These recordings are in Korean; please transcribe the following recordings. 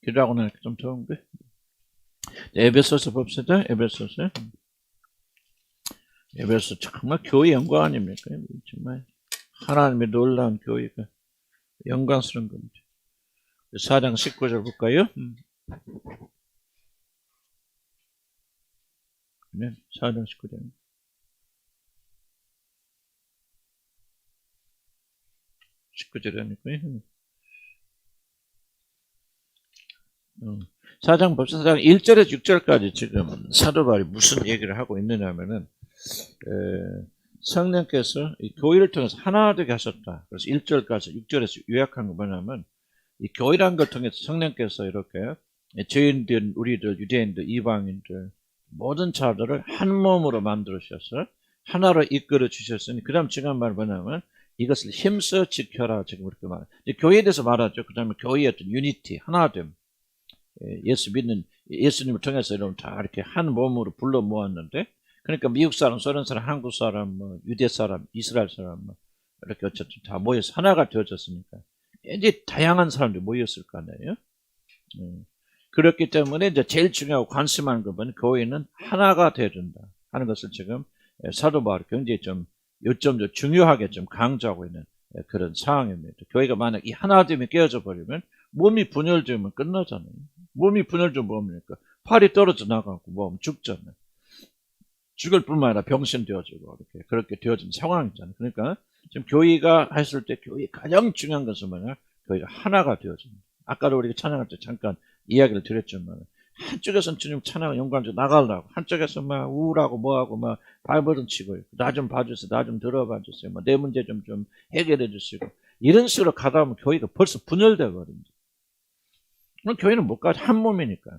기도하고 나니까 좀 더운 게. 에베소서 봅시다. 에베소서 정말 교회 영광 아닙니까? 정말 하나님의 놀라운 교회가 영광스러운 겁니다. 4장 19절 볼까요? 네, 4장 19절. 19절이니까요. 4장 봅시다. 4장 1절에서 6절까지 지금 사도 바울이 무슨 얘기를 하고 있느냐면은 성령께서 이 교회를 통해서 하나 되게 하셨다. 그래서 1절까지 6절에서 요약한 거 뭐냐면 이 교회라는 걸 통해서 성령께서 이렇게 죄인들, 우리들, 유대인들, 이방인들 모든 자들을 한 몸으로 만들으셔서 하나로 이끌어 주셨으니 그 다음 지금 말 뭐냐면 이것을 힘써 지켜라 지금 그렇게 말해요. 교회에 대해서 말하죠. 그 다음에 교회의 어떤 유니티, 하나됨. 예수 믿는 예수님을 통해서 여러분 다 이렇게 한 몸으로 불러 모았는데 그러니까 미국 사람, 소련 사람, 한국 사람, 뭐 유대 사람, 이스라엘 사람 뭐 이렇게 어쨌든 다 모여서 하나가 되어졌으니까 굉장히 다양한 사람들이 모였을 거 아니에요. 그렇기 때문에 이제 제일 중요하고 관심하는 것은 교회는 하나가 되어야 된다 하는 것을 지금 사도 바울이 굉장히 좀 요점도 중요하게 좀 강조하고 있는 그런 상황입니다. 교회가 만약 이 하나됨이 깨어져 버리면 몸이 분열되면 끝나잖아요. 몸이 분열되면 뭡니까? 팔이 떨어져 나가고 몸 죽잖아요. 죽을 뿐만 아니라 병신 되어지고 그렇게 되어진 상황이잖아요. 그러니까 지금 교회가 했을 때 교회의 가장 중요한 것은 뭐냐? 교회가 하나가 되어집니다. 아까도 우리가 찬양할 때 잠깐 이야기를 드렸지만 한쪽에서는 주님 찬양 영광적 나가려고 한쪽에서 막 우울하고 뭐하고 막 발버둥 치고 나 좀 봐주세요. 나 좀 들어봐 주세요. 뭐 내 문제 좀 해결해 주시고 이런 식으로 가다 보면 교회가 벌써 분열돼 버립니다. 그럼 교회는 못 가죠. 한 몸이니까.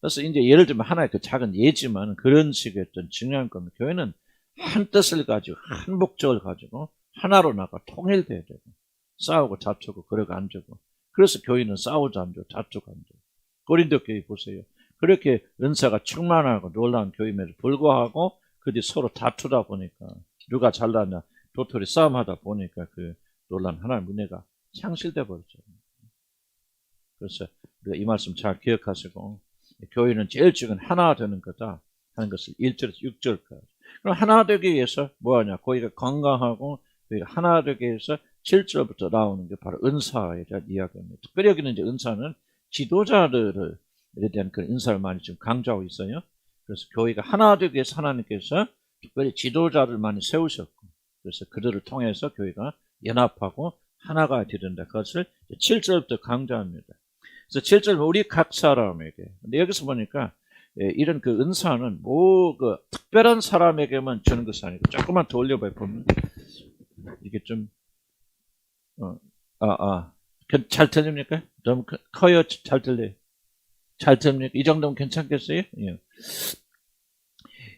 그래서 이제 예를 들면 하나의 그 작은 예지만 그런 식의 어떤 중요한 겁니다. 교회는 한 뜻을 가지고 한 목적을 가지고 하나로 나가 통일돼야 되고 싸우고 다투고 그러고 안 되고 그래서 교회는 싸우지 않죠. 다투고 안 되고 고린도 교회 보세요. 그렇게 은사가 충만하고 놀라운 교회임에도 불구하고 그들이 서로 다투다 보니까 누가 잘나냐 도토리 싸움하다 보니까 그 놀라운 하나님의 은혜가 상실돼 버렸죠. 그래서 우리가 이 말씀 잘 기억하시고 교회는 제일 중요한 하나 되는 거다 하는 것을 1절에서 6절까지. 그럼 하나 되기 위해서 뭐하냐? 교회가 건강하고 교회가 하나 되기 위해서 7절부터 나오는 게 바로 은사에 대한 이야기입니다. 특별히 여기는 이제 은사는 지도자들에 대한 그런 은사를 많이 지금 강조하고 있어요. 그래서 교회가 하나 되기 위해서 하나님께서 특별히 지도자를 많이 세우셨고 그래서 그들을 통해서 교회가 연합하고 하나가 되는다. 그것을 7절부터 강조합니다. 그래서 7절 우리 각 사람에게. 근데 여기서 보니까 이런 그 은사는 뭐 그 특별한 사람에게만 주는 것이 아니고 조금만 더 올려봐요. 보면 이게 좀 잘 들립니까? 너무 커요? 잘 들려요? 잘 들립니까? 이 정도면 괜찮겠어요?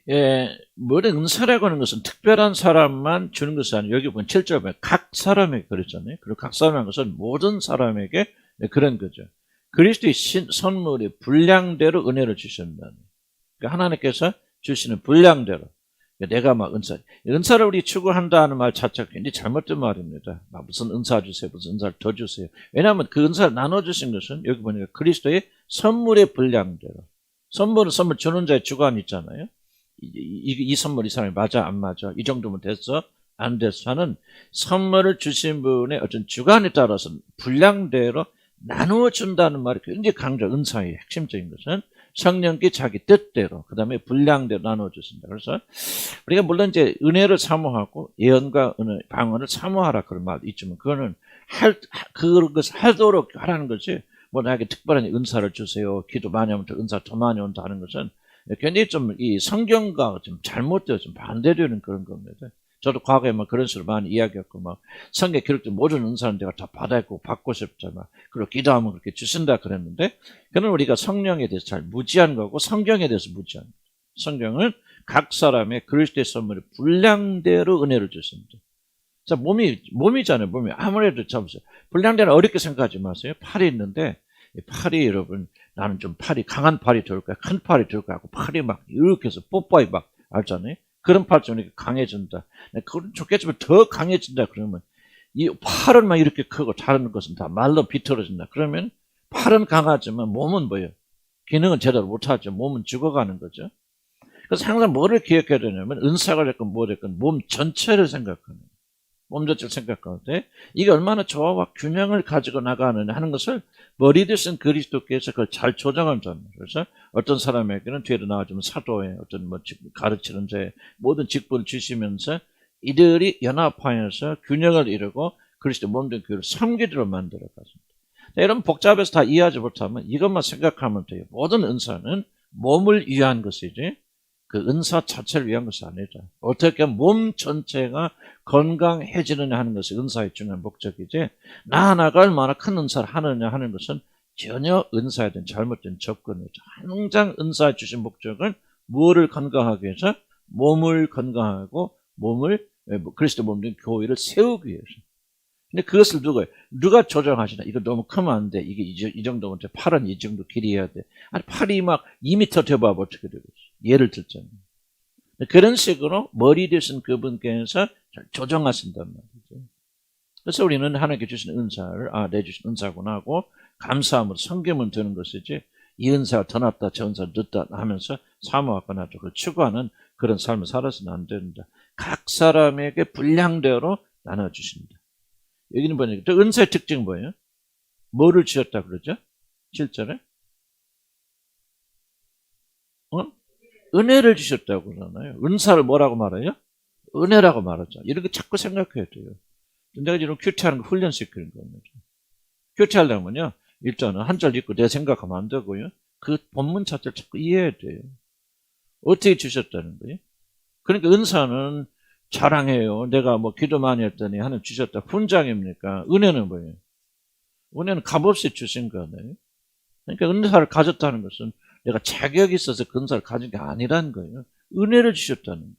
예. 뭐든 은사라고 하는 것은 특별한 사람만 주는 것이 아니고 여기 보면 7절에 보면 각 사람에게 그랬잖아요. 그리고 각 사람이라는 것은 모든 사람에게 그런 거죠. 그리스도의 선물이 분량대로 은혜를 주신다. 그러니까 하나님께서 주시는 분량대로. 그러니까 내가 막 은사를 우리 추구한다는 말 자체가 굉장히 잘못된 말입니다. 무슨 은사 주세요, 무슨 은사를 더 주세요. 왜냐하면 그 은사를 나눠주신 것은 여기 보니까 그리스도의 선물의 분량대로. 선물은 선물 주는 자의 주관이 있잖아요. 이 선물 이 사람이 맞아, 안 맞아. 이 정도면 됐어, 안 됐어 하는 선물을 주신 분의 어떤 주관에 따라서 분량대로 나누어 준다는 말이 굉장히 강조, 은사의 핵심적인 것은 성령께 자기 뜻대로, 그 다음에 분량대로 나누어 주신다. 그래서 우리가 물론 이제 은혜를 사모하고 예언과 은혜, 방언을 사모하라 그런 말도 있지만 그거는 그것을 하도록 하라는 것이 뭐 나에게 특별한 은사를 주세요. 기도 많이 하면 은사 더 많이 온다 하는 것은 굉장히 좀 이 성경과 좀 잘못되어 좀 반대되는 그런 겁니다. 저도 과거에 막 그런 식으로 많이 이야기했고, 막 성경에 기록된 모든 은사는 내가 다 받았고 받고 싶잖아. 그리고 기도하면 그렇게 주신다 그랬는데, 그는 우리가 성령에 대해서 잘 무지한 거고 성경에 대해서 무지한 거죠. 성경은 각 사람의 그리스도의 선물이 분량대로 은혜를 주십니다. 자, 몸이잖아요. 몸이 아무래도 잡으세요. 분량대로 어렵게 생각하지 마세요. 팔이 있는데 팔이 여러분 나는 좀 팔이 강한 팔이 좋을까요? 큰 팔이 좋을까요? 하고 팔이 막 이렇게 해서 뽀뽀이 막 알잖아요. 그런 팔 좀 이렇게 강해진다. 그건 좋겠지만 더 강해진다 그러면 이 팔은 막 이렇게 크고 다른 것은 다 말로 비틀어진다. 그러면 팔은 강하지만 몸은 뭐예요? 기능은 제대로 못하죠. 몸은 죽어가는 거죠. 그래서 항상 뭐를 기억해야 되냐면 은사가 됐건 뭐 됐건 몸 전체를 생각하는 거예요. 몸 전체를 생각하는데 이게 얼마나 조화와 균형을 가지고 나가느냐 하는 것을 머리 대신 그리스도께서 그걸 잘 조정한 점. 그래서 어떤 사람에게는 뒤로 나와주면 사도의 어떤 뭐 가르치는 자 모든 직분을 주시면서 이들이 연합하여서 균형을 이루고 그리스도 몸된 교회를 섬기도록 만들어 갔습니다. 여러분 복잡해서 다 이해하지 못하면 이것만 생각하면 돼요. 모든 은사는 몸을 위한 것이지 그 은사 자체를 위한 것이 아니다. 어떻게 몸 전체가 건강해지느냐 하는 것이 은사의 중요한 목적이지 나 하나가 얼마나 큰 은사를 하느냐 하는 것은 전혀 은사에 대한 잘못된 접근이죠. 항상 은사에 주신 목적은 무엇을 건강하기 위해서? 몸을 건강하고 몸을 그리스도 몸된 교회를 세우기 위해서. 근데 그것을 누가 조정하시나? 이거 너무 크면 안 돼. 이게 이 정도면 돼. 팔은 이 정도 길이어야 돼. 아니, 팔이 막 2m 돼봐 어떻게 되겠어. 예를 들자면. 그런 식으로 머리 되신 그분께서 조정하신단 말이죠. 그래서 우리는 하나님께 주신 은사를, 내주신 은사구나 하고, 감사함으로 섬기면 되는 것이지, 이 은사가 더 낫다, 저 은사가 늦다 하면서 사모하거나 그걸 추구하는 그런 삶을 살아서는 안 된다. 각 사람에게 분량대로 나눠주신다. 여기는 뭐냐? 또 은사의 특징은 뭐예요? 뭐를 주셨다 그러죠? 7절에? 은혜를 주셨다고 그러잖아요. 은사를 뭐라고 말해요? 은혜라고 말하죠. 이렇게 자꾸 생각해야 돼요. 내가 지금 큐티하는 거 훈련시키는 겁니다. 큐티하려면요. 일단은 한 절 읽고 내 생각하면 안 되고요. 그 본문 자체를 자꾸 이해해야 돼요. 어떻게 주셨다는 거예요? 그러니까 은사는 자랑해요. 내가 뭐 기도 많이 했더니 하나님 주셨다. 훈장입니까? 은혜는 뭐예요? 은혜는 값없이 주신 거네요. 그러니까 은사를 가졌다는 것은 내가 자격이 있어서 그 은사를 가진 게 아니라는 거예요. 은혜를 주셨다는 거예요.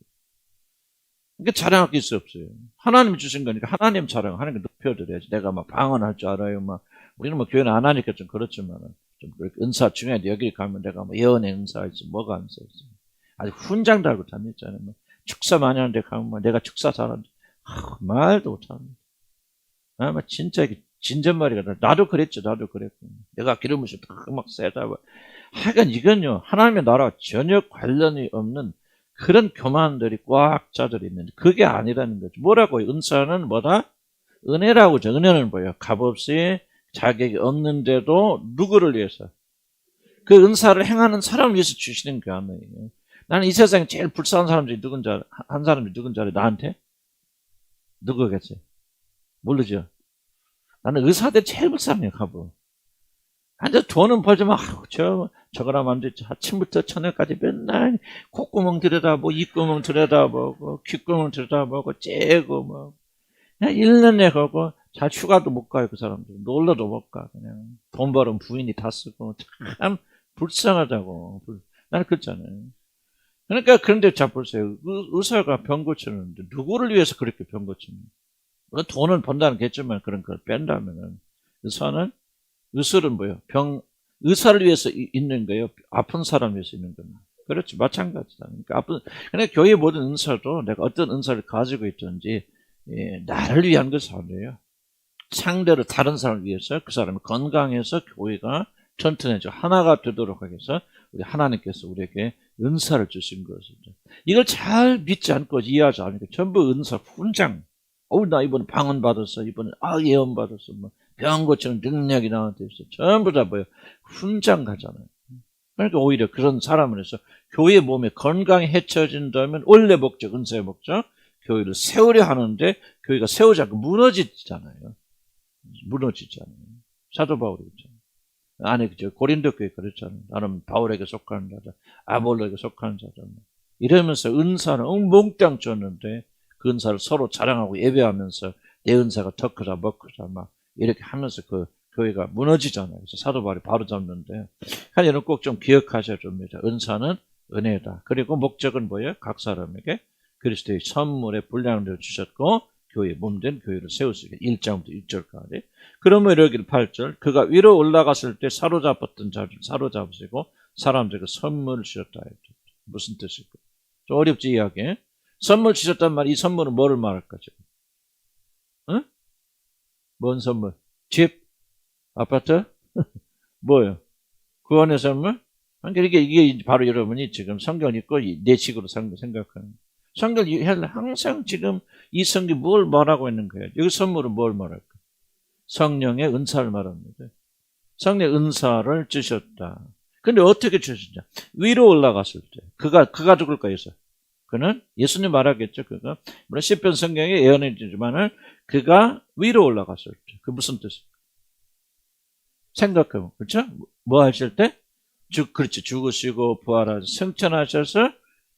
그러니까 자랑할 수 없어요. 하나님이 주신 거니까 하나님 자랑, 하나님께 높여드려야지. 내가 막 방언할 줄 알아요. 막 우리는 뭐 교회는 안 하니까 좀 그렇지만 좀 은사 중요한데 여기 가면 내가 뭐 예언의 은사 있지 뭐가 은사 있지. 아주 훈장 달고 다녔잖아요. 뭐 축사 많이 하는데 가면 뭐 내가 축사 잘하는데 말도 못합니다. 아마 진짜 진전말이가 나도 그랬죠. 나도 그랬고 내가 기름을 막 세다. 하여간 이건요 하나님의 나라와 전혀 관련이 없는 그런 교만들이 꽉 짜져 있는데 그게 아니라는 거죠. 뭐라고요? 은사는 뭐다? 은혜라고 하죠. 은혜는 뭐예요? 값없이 자격이 없는데도 누구를 위해서? 그 은사를 행하는 사람을 위해서 주시는 게 아니에요. 나는 이 세상에 제일 불쌍한 사람들이 누군지 알아? 한 사람이 누군지 알아? 나한테? 누구겠어요? 모르죠? 나는 의사들 제일 불쌍해요. 가보. 완전 돈은 벌지만 저거라면 안 되지. 아침부터 저녁까지 맨날 콧구멍 들여다보고 입구멍 들여다보고 귓구멍 들여다보고 째고 뭐 그냥 1년에 가고 잘 휴가도 못 가요. 그 사람들 놀러도 못 가. 그냥 돈 벌은 부인이 다 쓰고 참 불쌍하다고. 나는 그렇잖아요. 그러니까 그런데 자 보세요. 의사가 병 고치는데 누구를 위해서 그렇게 병 고칩니까? 돈을 번다는 겠지만 그런 걸 뺀다면은 의술은 뭐예요? 의사를 위해서 있는 거예요? 아픈 사람을 위해서 있는 거예요? 그렇지, 마찬가지다. 그러니까 교회 모든 은사도 내가 어떤 은사를 가지고 있든지, 나를 위한 것이 아니에요. 상대로 다른 사람을 위해서 그 사람이 건강해서 교회가 튼튼해져 하나가 되도록 하기 위해서 우리 하나님께서 우리에게 은사를 주신 것이죠. 이걸 잘 믿지 않고 이해하지 않으니까 전부 은사 훈장. 나 이번에 방언 받았어. 이번에 예언 받았어. 뭐 병 고치는 능력이 나한테 있어. 전부 다 뭐예요? 훈장 가잖아요. 그러니까 오히려 그런 사람을 해서 교회 몸에 건강이 해쳐진다면 원래 목적, 은사의 목적, 교회를 세우려 하는데 교회가 세우지 않고 무너지잖아요. 사도 바울이 그랬잖아요. 아니 고린도 교회 그랬잖아요. 나는 바울에게 속하는 자다. 아볼로에게 속하는 자다. 이러면서 은사는 몽땅 줬는데 그 은사를 서로 자랑하고 예배하면서 내 은사가 더 크다 먹크다 막 이렇게 하면서 그 교회가 무너지잖아요. 그래서 사도 바울이 바로 잡는데 여러분 꼭 좀 기억하셔야 됩니다. 은사는 은혜다. 그리고 목적은 뭐예요? 각 사람에게 그리스도의 선물의 분량을 주셨고 교회 몸된 교회를 세우시게 1장부터 6절까지. 그러면 여기 8절 그가 위로 올라갔을 때 사로잡았던 자를 사로잡으시고 사람들에게 선물을 주셨다. 무슨 뜻일까요? 좀 어렵지 이야기. 선물 주셨단 말이 이 선물은 뭐를 말할까 지금? 응? 뭔 선물? 집? 아파트? 뭐예요? 구원의 뭐? 그러니까 이게 바로 여러분이 지금 성경을 읽고 내 식으로 생각하는. 성경을 항상 지금 이 성경이 뭘 말하고 있는 거예요? 여기 선물은 뭘 말할까? 성령의 은사를 말합니다. 성령의 은사를 주셨다. 근데 어떻게 주셨냐? 위로 올라갔을 때. 그가 죽을까 해서. 그는 예수님 말하겠죠. 그가 물론 시편 성경에 예언해주지만은 그가 위로 올라갔을 때. 그 무슨 뜻이에요? 생각해보면 그렇죠? 뭐 하실 때? 그렇지. 죽으시고 부활하셔서 승천하셔서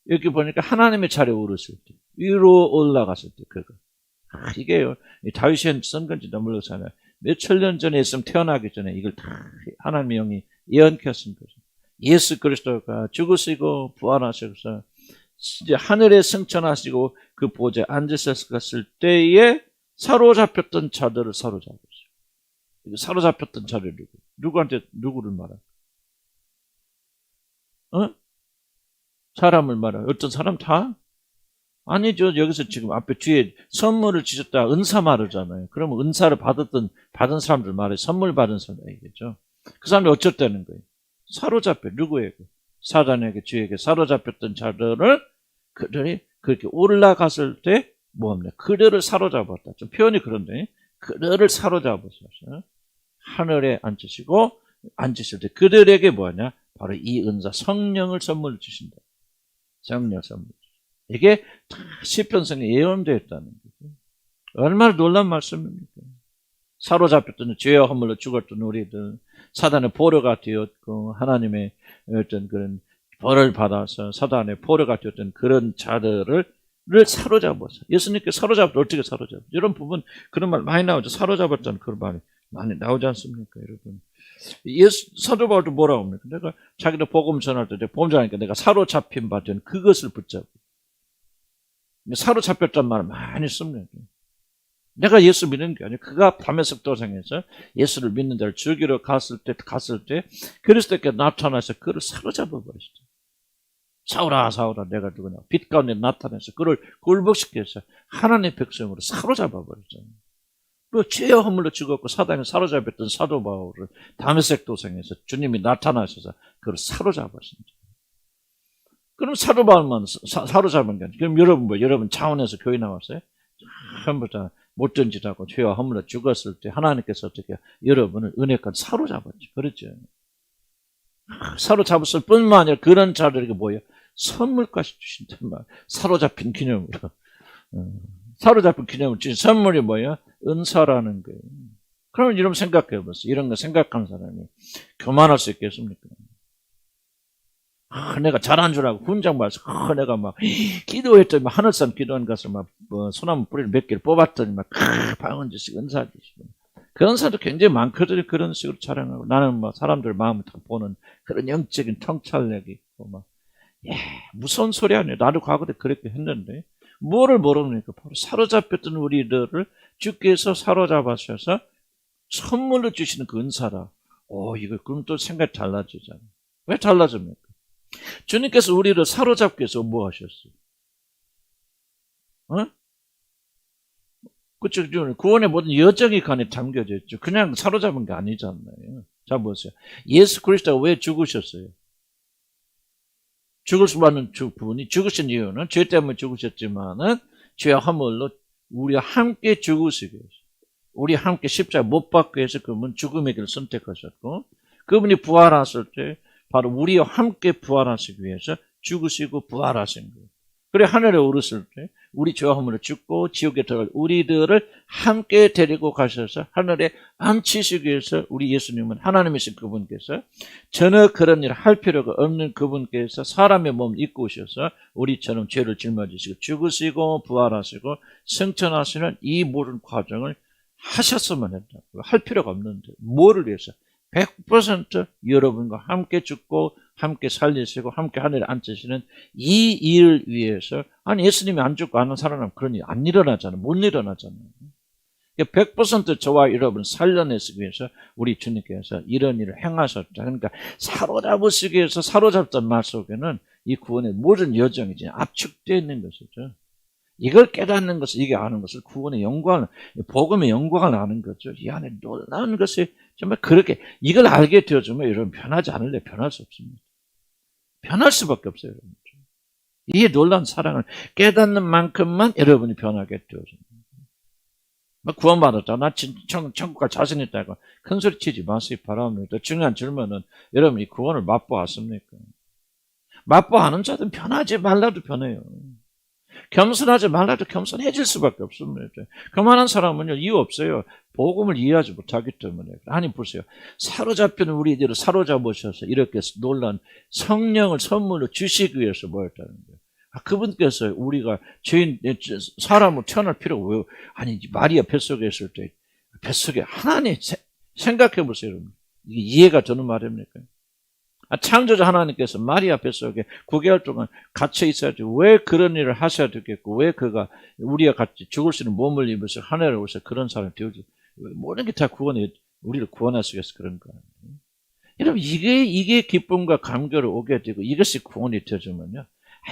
여기 보니까 하나님의 자리에 오르실 때. 위로 올라갔을 때. 그가. 이게요. 다윗이 쓴 건지도 모르겠어요. 몇천 년 전에 있으면 태어나기 전에 이걸 다 하나님의 영이 예언케 쓴 거죠. 예수 그리스도가 죽으시고 부활하셔서 이제 하늘에 승천하시고 그 보좌에 앉으셨을 때에 사로잡혔던 자들을 사로잡았어요. 사로잡혔던 자를 누구한테 누구를 말할까? 사람을 말해요. 어떤 사람 다? 아니죠. 여기서 지금 앞에 뒤에 선물을 주셨다 은사 말하잖아요. 그러면 은사를 받은 사람들 말해. 선물 받은 사람이겠죠. 그 사람이 어쩌다는 거예요? 사로잡혀. 누구에게? 사단에게, 죄에게 사로잡혔던 자들을 그들이 그렇게 올라갔을 때 뭐합니까? 그들을 사로잡았다. 좀 표현이 그런데 그들을 사로잡으셔서 하늘에 앉으실 때 그들에게 뭐하냐? 바로 이 은사 성령을 선물을 주신다. 성령 선물. 이게 다 시편성에 예언되어 있다는 거죠. 얼마나 놀라운 말씀입니까? 사로잡혔던 죄와 허물로 죽었던 우리들, 사단의 포로가 되었고 하나님의 어떤 그런 벌을 받아서 사단의 포로가 되었던 그런 자들을 사로잡아서 예수님께 사로잡을 어떻게 사로잡아? 이런 부분 그런 말 많이 나오죠. 사로잡았다는 그런 말이 많이 나오지 않습니까, 여러분? 사도 바울도 뭐라고 합니까? 내가 자기도 복음 전할 때 복음 전하니까 내가 사로잡힌 바 된 그것을 붙잡고 사로잡혔단 말을 많이 씁니다. 내가 예수 믿는 게 아니고 그가 다메섹 도상에서 예수를 믿는 자를 죽이러 갔을 때 그리스도께 나타나서 그를 사로잡아 버리시죠. 사울아 사울아 내가 누구냐? 빛 가운데 나타나서 그를 굴복시켜서 하나님의 백성으로 사로잡아 버렸잖아요. 그 죄와 허물로 죽었고 사단에 사로잡혔던 사도 바울을 다메섹 도상에서 주님이 나타나셔서 그를 사로잡았습니다. 그럼 사도 바울만 사로잡은 게 아니라 그럼 여러분 차원에서 교회 나왔어요? 전부 다 못된 짓하고 죄와 허물로 죽었을 때 하나님께서 어떻게 여러분을 은혜까지 사로잡았죠. 그렇죠. 사로잡았을 뿐만 아니라 그런 자들에게 뭐예요? 선물까지 주신단 말이에요. 사로잡힌 기념으로. 사로잡힌 기념으로 주신 선물이 뭐예요? 은사라는 거예요. 그러면 여러분 생각해 보세요. 이런 거 생각하는 사람이 교만할 수 있겠습니까? 내가 잘한 줄 알고 훈장 봐서 내가 막 기도했더니 하늘산 기도원 가서 막 소나무 뿌리를 몇 개를 뽑았더니 막 방언 주시고 은사 주시고 그런 사람도 굉장히 많거든요. 그런 식으로 자랑하고 나는 막 사람들 마음을 다 보는 그런 영적인 통찰력이 있고 막 무서운 소리 아니에요. 나도 과거에 그렇게 했는데 뭐를 모르니까 바로 사로잡혔던 우리들을 주께서 사로잡으셔서 선물로 주시는 그 은사라. 이거 그럼 또 생각이 달라지잖아요. 왜 달라집니까? 주님께서 우리를 사로잡기 위해서 뭐 하셨어요? 그렇죠. 구원의 모든 여정이 그 안에 담겨져 있죠. 그냥 사로잡은 게 아니잖아요. 자, 보세요. 예수 그리스도가 왜 죽으셨어요? 죽을 수많은 부분이 죽으신 이유는 죄 때문에 죽으셨지만은 죄와 허물로 우리와 함께 죽으시기 위해서 우리 함께 십자가 못 박기 위해서 그분은 죽음의 길을 선택하셨고 그분이 부활하실 때 바로 우리와 함께 부활하시기 위해서 죽으시고 부활하신 거예요. 그래 하늘에 오르실 때 우리 죄와 허물을 죽고 지옥에 들어갈 우리들을 함께 데리고 가셔서 하늘에 앉히시기 위해서 우리 예수님은 하나님이신 그분께서 전혀 그런 일을 할 필요가 없는 그분께서 사람의 몸을 입고 오셔서 우리처럼 죄를 짊어지시고 죽으시고 부활하시고 승천하시는 이 모든 과정을 하셨으면 했다. 할 필요가 없는데 뭐를 위해서? 100% 여러분과 함께 죽고 함께 살리시고 함께 하늘에 앉으시는 이 일을 위해서 아니 예수님이 안 죽고 안 살아나면 그런 일 안 일어나잖아요. 못 일어나잖아요. 100% 저와 여러분 살려내시기 위해서 우리 주님께서 이런 일을 행하셨다. 그러니까 사로잡으시기 위해서 사로잡던 말 속에는 이 구원의 모든 여정이 압축되어 있는 것이죠. 이걸 깨닫는 것을, 이게 아는 것을 구원의 영광을, 복음의 영광을 아는 거죠. 이 안에 놀라운 것이 정말 그렇게, 이걸 알게 되어주면 여러분 변하지 않을래? 변할 수 없습니다. 변할 수밖에 없어요, 여러분. 이 놀라운 사랑을 깨닫는 만큼만 여러분이 변하게 되어집니다. 구원받았다. 나 천국 갈 자신 있다고 큰 소리 치지 마세요. 바랍니다. 중요한 질문은 여러분이 구원을 맛보았습니까? 맛보아는 자들은 변하지 말라도 변해요. 겸손하지 말라도 겸손해질 수밖에 없습니다. 그만한 사람은요, 이유 없어요. 복음을 이해하지 못하기 때문에. 아니, 보세요. 사로잡히는 우리들을 사로잡으셔서 이렇게 놀란 성령을 선물로 주시기 위해서 모였다는 거예요. 그분께서 우리가 사람으로 태어날 필요가 왜, 아니, 마리아 뱃속에 있을 때, 뱃속에 하나님, 생각해 보세요, 여러분. 이게 이해가 되는 말입니까? 창조자 하나님께서 마리아 뱃속에 9개월 동안 갇혀 있어야지 왜 그런 일을 하셔야 되겠고, 왜 그가 우리와 같이 죽을 수 있는 몸을 입으셔 하늘에 오셔 그런 사람을 되우지, 모든 게 다 우리를 구원하시기 위해서 그런 거예요. 여러분, 이게 기쁨과 감격을 오게 되고 이것이 구원이 되어주면요.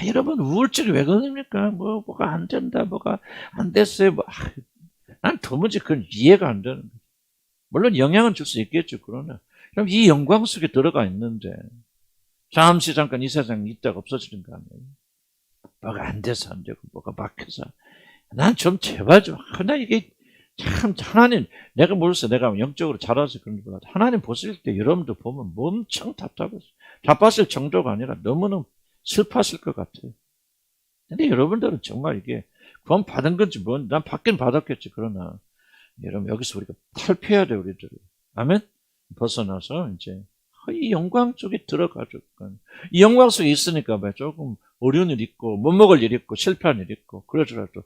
여러분, 우울증이 왜 그럽니까? 뭐가 안 된다, 뭐가 안 됐어요. 난 도무지 그건 이해가 안 되는 거예요. 물론 영향은 줄 수 있겠죠, 그러나. 그럼 이 영광 속에 들어가 있는데, 잠시 잠깐 이 세상에 있다가 없어지는 거 아니에요? 뭐가 안 돼서 안 되고, 뭐가 막혀서. 난 좀 제발 좀, 나 이게 참, 하나님, 내가 모르겠어. 내가 영적으로 자라서 그런 줄 몰라도, 하나님 보실 때 여러분도 보면 엄청 답답했어요. 답답했을 정도가 아니라 너무너무 슬퍼하실 것 같아요. 근데 여러분들은 정말 이게 구원 받은 건지 난 받긴 받았겠지. 그러나 여러분 여기서 우리가 탈피해야 돼, 우리들이. 아멘? 벗어나서 이제 이 영광 속에 들어가죠. 이 영광 속에 있으니까 조금 어려운 일 있고 못 먹을 일 있고 실패한 일 있고 그러더라도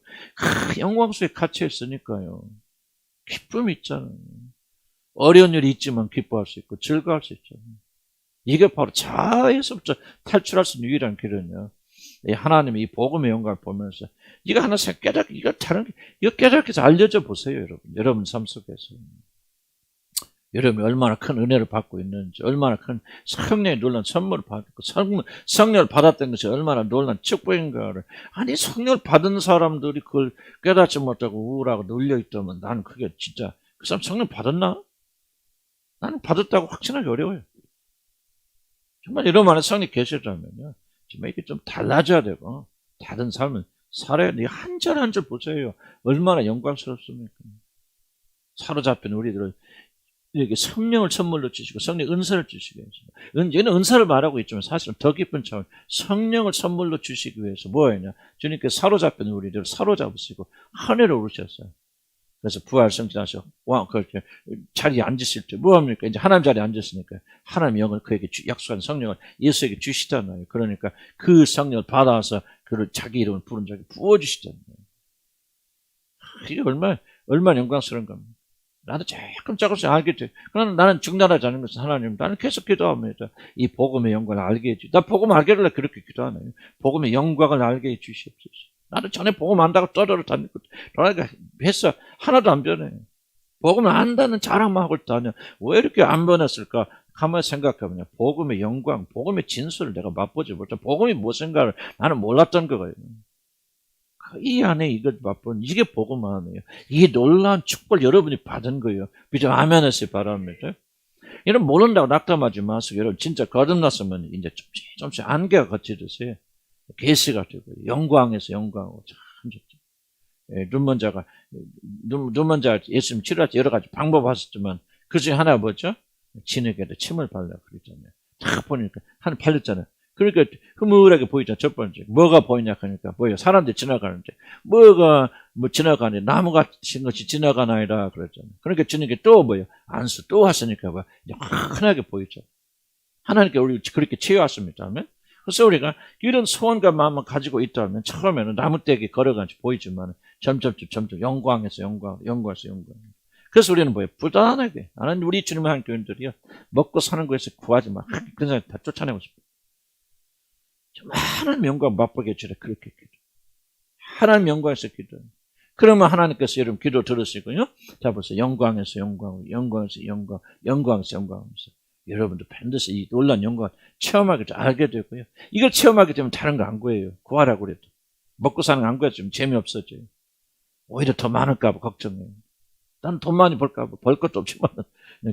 영광 속에 갇혀 있으니까요. 기쁨이 있잖아요. 어려운 일이 있지만 기뻐할 수 있고 즐거워할 수 있잖아요. 이게 바로 자아에서부터 탈출할 수 있는 유일한 길은요. 하나님의 이 복음의 영광을 보면서 이거 하나씩 이거 깨닫게 해서 알려져 보세요, 여러분. 여러분 삶 속에서. 여러분이 얼마나 큰 은혜를 받고 있는지, 얼마나 큰 성령의 놀라운 선물을 받고, 성령을 받았던 것이 얼마나 놀라운 축복인가를. 아니, 성령을 받은 사람들이 그걸 깨닫지 못하고 우울하고 눌려있다면 나는 그게 진짜, 그 사람 성령 받았나? 나는 받았다고 확신하기 어려워요. 정말 여러분 안에 성령 계시라면요. 정말 이게 좀 달라져야 되고, 다른 삶을 살아야 돼. 한 절 한 절 보세요. 얼마나 영광스럽습니까? 사로잡힌 우리들을 이렇게 성령을 선물로 주시고, 성령 은사를 주시기 위해서. 얘는 은사를 말하고 있지만 사실은 더 깊은 차원, 성령을 선물로 주시기 위해서 뭐였냐? 주님께서 사로잡힌 우리들을 사로잡으시고, 하늘에 오르셨어요. 그래서 부활승진하셔. 그렇게 자리에 앉으실 때 뭐합니까? 이제 하나님 자리에 앉았으니까 하나님의 영을 그에게 약속한 성령을 예수에게 주시잖아요. 그러니까 그 성령을 받아서 그를 자기 이름을 부른 자에게 부어주시잖아요. 이게 얼마나 영광스러운 겁니다. 나도 조금씩 알게 돼. 그러나 나는 중단하지 않은 것은 하나님, 나는 계속 기도합니다. 이 복음의 영광을 알게 해주시. 나 복음 알게 하려고 그렇게 기도하네요. 복음의 영광을 알게 해주시옵소서. 나도 전에 복음 안다고 떠들었다니까 했어. 하나도 안 변해. 복음을 안다는 자랑만 하고 있다냐. 왜 이렇게 안 변했을까? 가만히 생각해보면 복음의 영광, 복음의 진수를 내가 맛보지 못해. 복음이 무엇인가를 나는 몰랐던 거예요. 이 안에 이걸 맛본 이게 복음 안에요. 이게 놀라운 축복을 여러분이 받은 거예요. 그죠? 아멘 하시기 바랍니다. 이런 모른다고 낙담하지 마세요. 여러분 진짜 거듭났으면 이제 조금씩 안개가 걷히듯이 계시가 되고 영광에서 영광으로 참 좋죠. 눈먼 자가 예수님 치료할 때 여러 가지 방법 하셨지만 그 중에 하나 뭐죠? 진에게도 침을 발라 그랬잖아요. 딱 보니까 하늘 팔렸잖아요. 그러니까 흐물하게 보이잖아. 첫 번째 뭐가 보이냐 하니까 뭐예요? 사람들이 지나가는데 뭐가 지나가는데 나무 같은 것이 지나가나이다 그랬잖아요. 그러니까 주님께 또 뭐예요? 안수 또 하시니까 뭐 환하게 보이죠. 하나님께 우리 그렇게 치유하십니다. 아멘. 그래서 우리가 이런 소원과 마음을 가지고 있다면 처음에는 나무떼기 걸어가는지 보이지만 점점 영광에서 영광에서 영광. 그래서 우리는 뭐예요? 부단하게 나는 우리 주님의 한 교인들이요 먹고 사는 것에서 구하지 마. 그냥 다 쫓아내고 싶어. 하나님 영광 맛보게 해주라. 그렇게 기도. 하나님 영광에서 기도. 그러면 하나님께서 여러분 기도 들으시고요. 자 보세요. 영광에서 영광에서 영광에서 여러분도 반드시 이 놀라운 영광을 체험하게 알게 되고요. 이걸 체험하게 되면 다른 거 안 구해요. 구하라고 그래도. 먹고 사는 거 안 구해주면 재미없어져요. 오히려 더 많을까 봐 걱정해요. 난 돈 많이 벌까 봐 벌 것도 없지만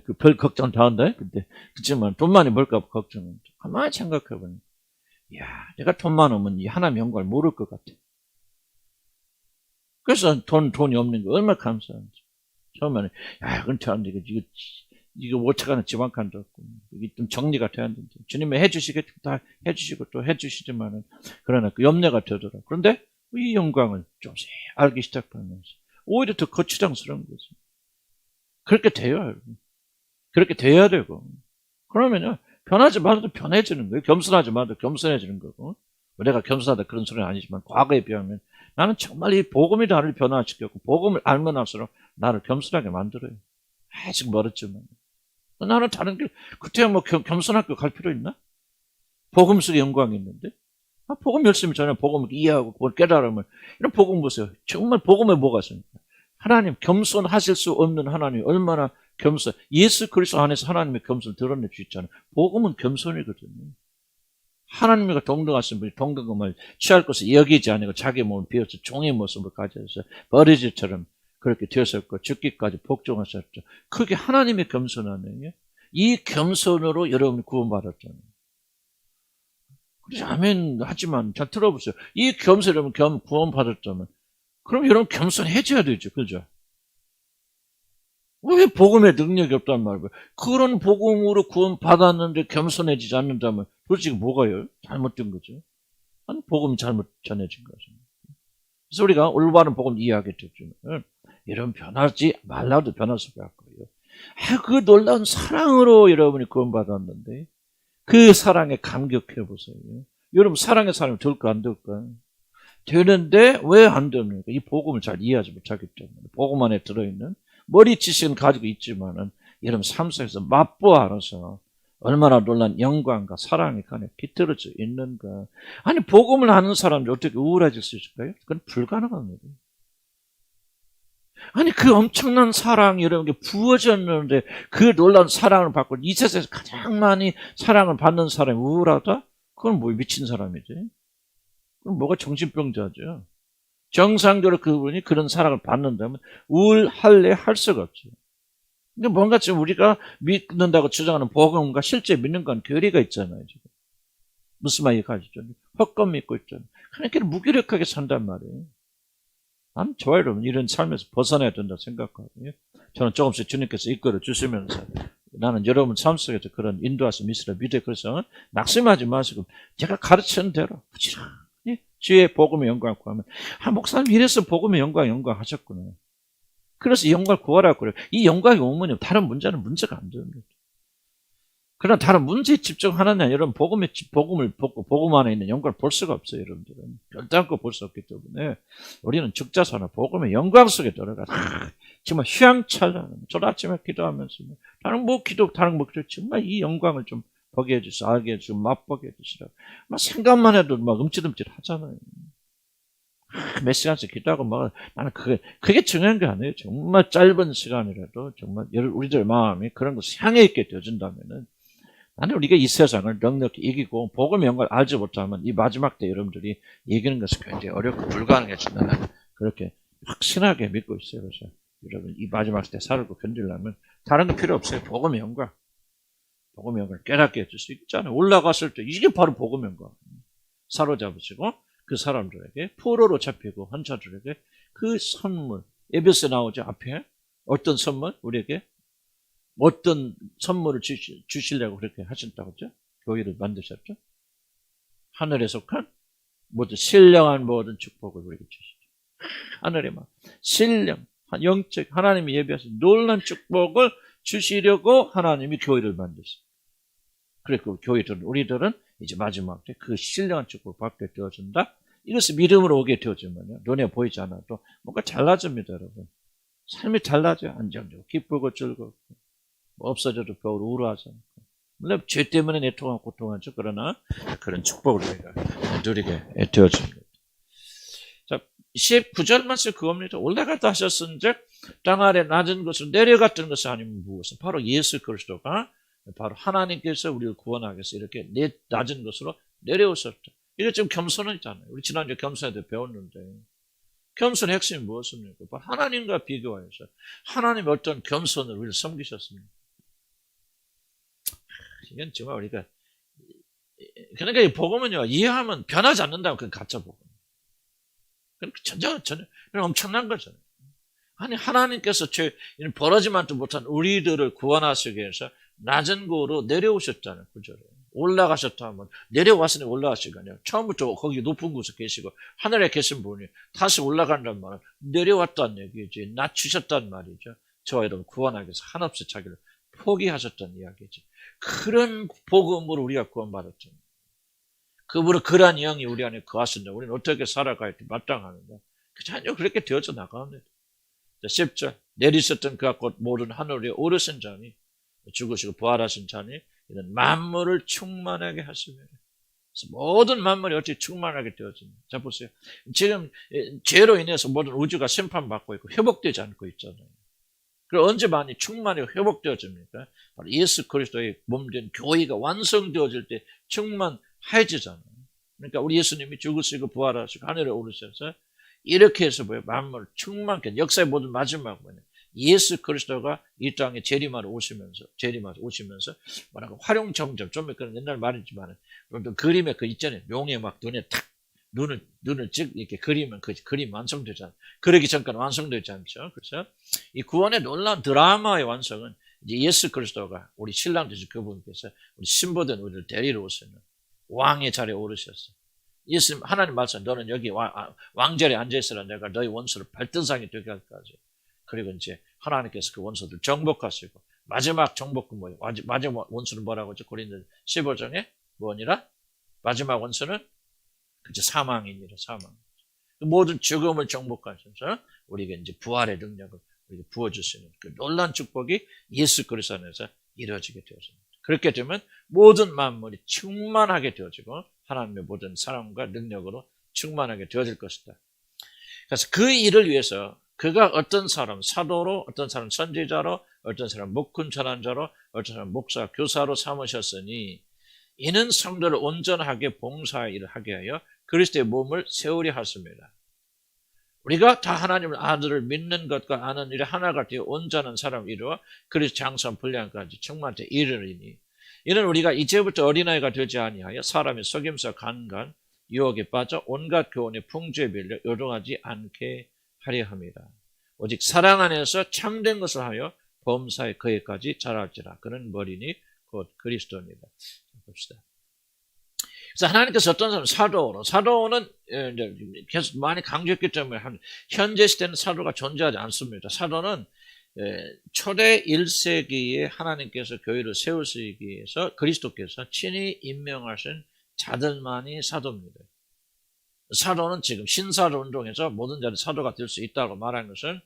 그 별 걱정 다 한다. 근데 그렇지만 돈 많이 벌까 봐 걱정해. 가만히 생각해 보니, 야, 내가 돈 많으면 이 하나님 영광을 모를 것 같아. 그래서 돈이 없는 게 얼마나 감사한지. 처음에는 야, 은퇴하는데 이거 어떡하나 지방칸도 없고 이게 좀 정리가 돼야 되는데 주님이 해주시겠죠. 다 해주시고 또 해주시지만은 그러나 그 염려가 되더라. 그런데 이 영광을 조금씩 알기 시작하면서 오히려 더 거추장스러운 거죠. 그렇게 돼요. 그렇게 돼야 되고. 그러면요, 변하지 말아도 변해지는 거예요. 겸손하지 말아도 겸손해지는 거고. 내가 겸손하다 그런 소리는 아니지만 과거에 비하면 나는 정말 이 복음이 나를 변화시켰고 복음을 알면 할수록 나를 겸손하게 만들어요. 아직 멀었지만. 나는 다른 길, 그때야 뭐 겸손하게 갈 필요 있나? 복음 속에 영광이 있는데? 복음 열심히 전해 복음을 이해하고 그걸 깨달으면 이런 복음 보세요. 정말 복음에 뭐가 있습니까? 하나님, 겸손하실 수 없는 하나님이 얼마나 겸손, 예수 그리스도 안에서 하나님의 겸손을 드러낼 수 있잖아요. 복음은 겸손이거든요. 하나님과 동등하신 분이 동등함을 취할 것을 여기지 아니고 자기 몸을 비워서 종의 모습을 가져서 버리지처럼 그렇게 되었었고 죽기까지 복종하셨죠. 그게 하나님의 겸손함이에요. 이 겸손으로 여러분이 구원받았잖아요. 그래서 아멘 하지만 잘 들어보세요. 이 겸손이라면 구원받았다면 그럼 여러분 겸손해져야 되죠. 그죠? 왜 복음의 능력이 없단 말이에요? 그런 복음으로 구원받았는데 겸손해지지 않는다면 도대체 뭐가요? 잘못된 거죠. 아니, 복음이 잘못 전해진 거죠. 그래서 우리가 올바른 복음을 이해하게 되면 여러분 변하지 말라도 변할 수밖에 없고요. 그 놀라운 사랑으로 여러분이 구원받았는데 그 사랑에 감격해 보세요. 여러분 사랑의 사람이 될까 안 될까? 되는데 왜 안 됩니까? 이 복음을 잘 이해하지 못하기 때문에. 복음 안에 들어있는 머리 지식은 가지고 있지만은 여러분 삶 속에서 맛보아 알아서 얼마나 놀란 영광과 사랑이 간에 깃들어져 있는가. 아니 복음을 아는 사람이 어떻게 우울해질 수 있을까요? 그건 불가능합니다. 아니 그 엄청난 사랑이 여러분에게 부어졌는데 그 놀라운 사랑을 받고 이 세상에서 가장 많이 사랑을 받는 사람이 우울하다? 그건 뭐 미친 사람이지. 그럼 뭐가 정신병자죠. 정상적으로 그분이 그런 사랑을 받는다면 우울할래 할 수가 없죠. 근데 뭔가 지금 우리가 믿는다고 주장하는 복음과 실제 믿는 건 괴리가 있잖아요. 지금. 무슨 말이 가지죠? 헛것 믿고 있잖아요. 그러니까 무기력하게 산단 말이에요. 난 좋아요, 여러분. 이런 삶에서 벗어나야 된다 생각하거든요. 저는 조금씩 주님께서 이끌어 주시면서 나는 여러분 삶 속에서 그런 인도하서 미스라 믿어요. 그래서 낙심하지 마시고 제가 가르치는 대로 부지런히 주의 복음의 영광을 구하면 목사님 이래서 복음의 영광 하셨구나. 그래서 이 영광을 구하라고 그래요. 이 영광이 오면 다른 문제는 문제가 안 됩니다. 그러나 다른 문제에 집중하느냐 여러분 복음을 보고 복음 안에 있는 영광을 볼 수가 없어요. 여러분들은 결단코 볼 수 없기 때문에 우리는 적자서나 복음의 영광 속에 들어가 정말 휘황찬란 저도 아침에 기도하면서 다른 기도 정말 이 영광을 좀 보게 해주시고 알게 해주시고 맛보게 해주시라고 막 생각만 해도 막 움찔움찔 하잖아요. 몇 시간씩 기도하고 나는 그게 중요한 게 아니에요. 정말 짧은 시간이라도 정말 우리들 마음이 그런 것을 향해 있게 되어준다면은 나는 우리가 이 세상을 넉넉히 이기고 복음의 영광을 알지 못하면 이 마지막 때 여러분들이 이기는 것은 굉장히 어렵고 불가능해진다는 그렇게 확신하게 믿고 있어요. 그래서 여러분 이 마지막 때 살고 견디려면 다른 거 필요 없어요. 복음의 영광. 복음의 영광을 깨닫게 해줄 수 있잖아요. 올라갔을 때 이게 바로 복음의 영광. 사로잡으시고 그 사람들에게 포로로 잡히고 한 자들에게 그 선물 에베소에 나오죠. 앞에 어떤 선물 우리에게 어떤 선물을 주시려고 그렇게 하신다고 했죠? 교회를 만드셨죠? 하늘에 속한 모든 신령한 모든 축복을 우리에게 주시죠. 하늘에만 신령, 영적 하나님이 예비하신 놀라운 축복을 주시려고 하나님이 교회를 만드셨어요. 그리고 교회들은 우리들은 이제 마지막 때 그 신령한 축복을 받게 되어준다. 이것을 믿음으로 오게 되어지면요. 눈에 보이지 않아도 뭔가 달라집니다, 여러분. 삶이 달라져요. 안정적으로 기쁘고 즐겁고. 없어져도 겨울 우울하지 않고. 물론 죄 때문에 내통하고 고통하죠. 그러나 그런 축복을 우리가 누리게 되어집니다. 자, 19절 말씀 그겁니다. 올라갔다 하셨은즉 땅 아래 낮은 것으로 내려갔던 것이 아니면 무엇은 바로 예수 그리스도가 바로 하나님께서 우리를 구원하기 위해서 이렇게 낮은 것으로 내려오셨다. 이게 지금 겸손이잖아요. 우리 지난주에 겸손에 대해 배웠는데, 겸손의 핵심이 무엇입니까? 하나님과 비교해서 하나님이 어떤 겸손을 우리를 섬기셨습니까? 이건 정말 우리가, 그러니까 이 복음은요, 이해하면 변하지 않는다고 그건 가짜 복음. 그러니까 전혀 엄청난 거잖아요. 아니, 하나님께서 벌어지만도 못한 우리들을 구원하시기 위해서 낮은 곳으로 내려오셨잖아요. 그죠? 올라가셨다 하면 내려왔으니 올라가시가 아니라 처음부터 거기 높은 곳에 계시고 하늘에 계신 분이 다시 올라간단 말은 내려왔다는 얘기지, 낮추셨단 말이죠. 저와 여러분 구원하기 위해서 한없이 자기를 포기하셨다는 이야기지. 그런 복음으로 우리가 구원받았죠. 그분은 그러한 영이 우리 안에 거하신다. 우리는 어떻게 살아가야 마땅하는가? 전혀 그렇게 되어져 나갑니다. 10절 내리셨던 그가 곧 모든 하늘 위에 오르신 자니 죽으시고 부활하신 자니 이는 만물을 충만하게 하시며, 모든 만물이 어떻게 충만하게 되어집니까? 자 보세요. 지금 죄로 인해서 모든 우주가 심판받고 있고 회복되지 않고 있잖아요. 그럼 언제 많이 충만히 회복되어집니까? 바로 예수 그리스도의 몸된 교회가 완성되어질 때 충만해지잖아요. 그러니까 우리 예수님이 죽으시고 부활하시고 하늘에 오르셔서 이렇게 해서 뭐예요? 만물을 충만케, 역사의 모든 마지막 뭐냐? 예수 그리스도가 이 땅에 재림하러 오시면서 뭐라고 활용정점, 좀 그런 옛날 말이지만 그림에 그 있잖아요. 용에 막 눈에 탁 눈을 찍 이렇게 그리면 그 그림 완성되잖아요. 그러기 전까지 완성되지 않죠. 그래서 이 구원의 놀라운 드라마의 완성은 이제 예수 그리스도가 우리 신랑 되신 그분께서 우리 신부된 우리를 데리러 오시는 왕의 자리에 오르셨어요. 예수님 하나님 말씀, 너는 여기 왕자리에 앉아있으라 내가 너희 원수를 발등상에 되게 할까지. 그리고 이제 하나님께서 그 원수들 정복하시고 마지막 정복은 뭐예요? 마지막 원수는 뭐라고 하죠? 고린도 15장에 뭐니라? 마지막 원수는 그저 사망이니라. 사망. 모든 죽음을 정복하셔서 우리에게 이제 부활의 능력을 우리에게 부어주시는 그 놀라운 축복이 예수 그리스도 안에서 이루어지게 되었습니다. 그렇게 되면 모든 만물이 충만하게 되어지고 하나님의 모든 사랑과 능력으로 충만하게 되어질 것이다. 그래서 그 일을 위해서 그가 어떤 사람 사도로, 어떤 사람 선지자로, 어떤 사람 목훈 전환자로, 어떤 사람 목사 교사로 삼으셨으니 이는 성도를 온전하게 봉사의 일을 하게 하여 그리스도의 몸을 세우려 하십니다. 우리가 다 하나님의 아들을 믿는 것과 아는 일에 하나가 되어 온전한 사람을 이루어 그리스도 장성 분량까지 충만히 이르리니 이는 우리가 이제부터 어린아이가 되지 아니하여 사람의 속임수 간간 유혹에 빠져 온갖 교훈의 풍조에 밀려 요동하지 않게 하려 합니다. 오직 사랑 안에서 참된 것을 하여 범사의 그에까지 자랄지라. 그는 머리니 곧 그리스도입니다. 봅시다. 그래서 하나님께서 어떤 사람 사도는 계속 많이 강조했기 때문에 현재 시대는 사도가 존재하지 않습니다. 사도는 초대 1세기에 하나님께서 교회를 세우시기 위해서 그리스도께서 친히 임명하신 자들만이 사도입니다. 사도는 지금 신사도 운동에서 모든 자들이 사도가 될 수 있다고 말하는 것은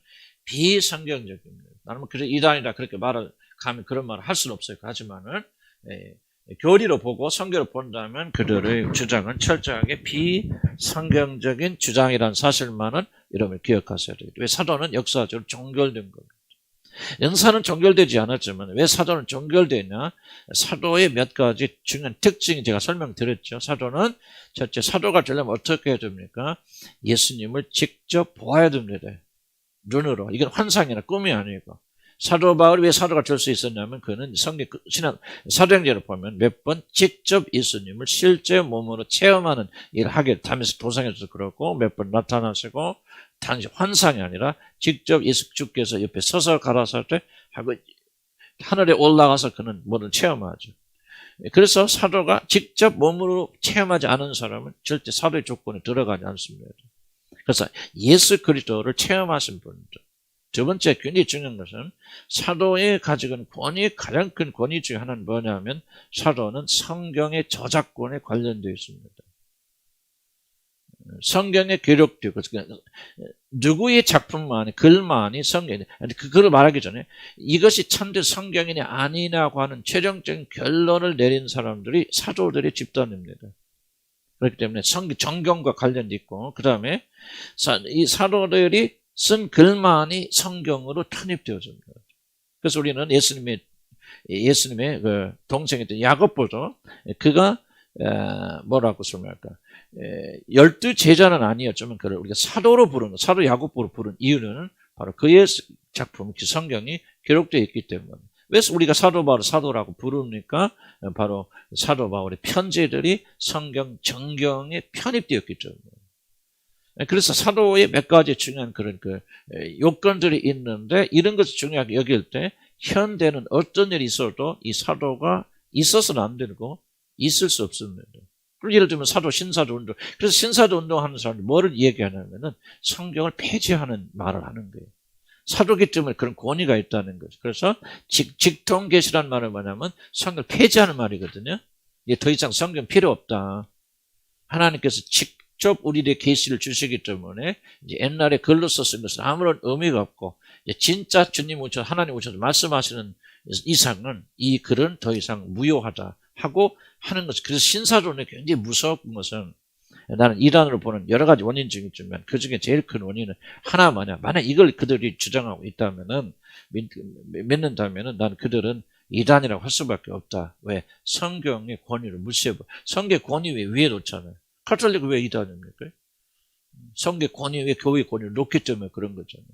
비성경적입니다. 나는 그래서 이단이다 그렇게 가면 그런 말을 할 수는 없어요. 하지만은 교리로 보고 성경을 본다면 그들의 주장은 철저하게 비성경적인 주장이라는 사실만은 여러분이 기억하셔야 됩니다. 왜 사도는 역사적으로 종결된 겁니다. 영사는 종결되지 않았지만 왜 사도는 종결되냐? 사도의 몇 가지 중요한 특징이 제가 설명드렸죠. 사도는 첫째, 사도가 되려면 어떻게 해야 됩니까? 예수님을 직접 보아야 됩니다. 눈으로. 이건 환상이나 꿈이 아니고. 사도 바울이 왜 사도가 될 수 있었냐면 그는 사도행전을 보면 몇 번 직접 예수님을 실제 몸으로 체험하는 일을 하게 하면서 도상에서도 그렇고 몇 번 나타나시고 단지 환상이 아니라 직접 예수 주께서 옆에 서서 가라사할 때 하고 하늘에 올라가서 그는 뭐를 체험하죠. 그래서 사도가 직접 몸으로 체험하지 않은 사람은 절대 사도의 조건에 들어가지 않습니다. 그래서 예수 그리스도를 체험하신 분들. 두 번째 굉장히 중요한 것은 사도의 가지고 있는 권위, 가장 큰 권위 중에 하나는 뭐냐면 사도는 성경의 저작권에 관련되어 있습니다. 성경에 기록되고 누구의 작품만이 글만이 성경이 그걸 말하기 전에 이것이 참된 성경이 아니냐고 하는 최종적인 결론을 내린 사람들이 사도들의 집단입니다. 그렇기 때문에 정경과 관련돼 있고 그 다음에 이 사도들이 쓴 글만이 성경으로 편입되어집니다. 그래서 우리는 예수님의 그 동생이었던 야고보죠. 그가 뭐라고 설명할까? 12제자는 아니었지만 그를 우리가 사도로 부르는, 사도 야고보로 부른 이유는 바로 그의 작품, 그 성경이 기록되어 있기 때문에. 왜 우리가 사도 바울을 사도라고 부릅니까? 바로 사도 바울의 편지들이 성경 정경에 편입되었기 때문에. 그래서 사도의 몇 가지 중요한 그런 요건들이 있는데, 이런 것을 중요하게 여길 때 현대는 어떤 일이 있어도 이 사도가 있어서는 안 되고 있을 수 없습니다. 예를 들면 사도, 신사도 운동. 그래서 신사도 운동하는 사람들이 뭐를 얘기하냐면은 성경을 폐지하는 말을 하는 거예요. 사도기 때문에 그런 권위가 있다는 거죠. 그래서 직통계시란 말은 뭐냐면 성경을 폐지하는 말이거든요. 이게 더 이상 성경 필요 없다. 하나님께서 직접 우리에게 계시를 주시기 때문에 이제 옛날에 글로 썼은 것은 아무런 의미가 없고, 이제 진짜 주님 오셔서 하나님 오셔서 말씀하시는 이상은 이 글은 더 이상 무효하다 하고 하는 것이. 그래서 신사론이 굉장히 무서운 것은, 나는 이단으로 보는 여러 가지 원인 중에 있지만 그 중에 제일 큰 원인은 하나 뭐냐, 만약 이걸 그들이 주장하고 있다면은, 믿는다면은 나는 그들은 이단이라고 할 수밖에 없다. 왜? 성경의 권위를 무시해버. 성경의 권위 위에 놓잖아요. 카톨릭은 왜 이단입니까? 성경의 권위 위에 교회의 권위를 놓기 때문에 그런 거잖아요.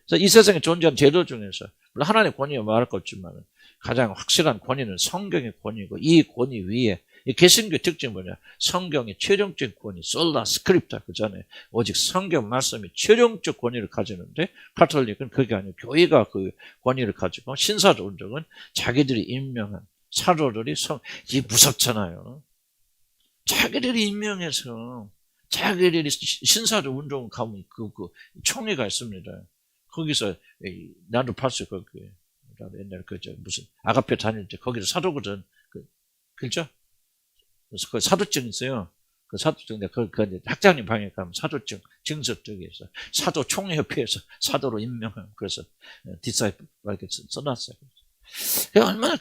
그래서 이 세상에 존재하는 제도 중에서 물론 하나님의 권위가 말할 것 없지만 가장 확실한 권위는 성경의 권위고, 이 권위 위에 이 개신교의 특징이 뭐냐? 성경의 최종적 권위, 솔라 스크립타, 그잖아요. 오직 성경 말씀이 최종적 권위를 가지는데, 카톨릭은 그게 아니고 교회가 그 권위를 가지고, 신사도 운동은 자기들이 임명한 사도들이 이게 무섭잖아요. 자기들이 임명해서 자기들이 신사도 운동 가면 그 총회가 있습니다. 거기서 나도 봤어요. 거기 옛날에 무슨 아가페 다닐 때 거기서 사도거든. 그죠? 그래서 그 사도증 있어요. 그 사도증, 그 학장님 방에 가면 사도증 증서쪽에 있어. 사도 총회협회에서 사도로 임명한. 그래서 디사이플 이렇게 써놨어요. 얼마나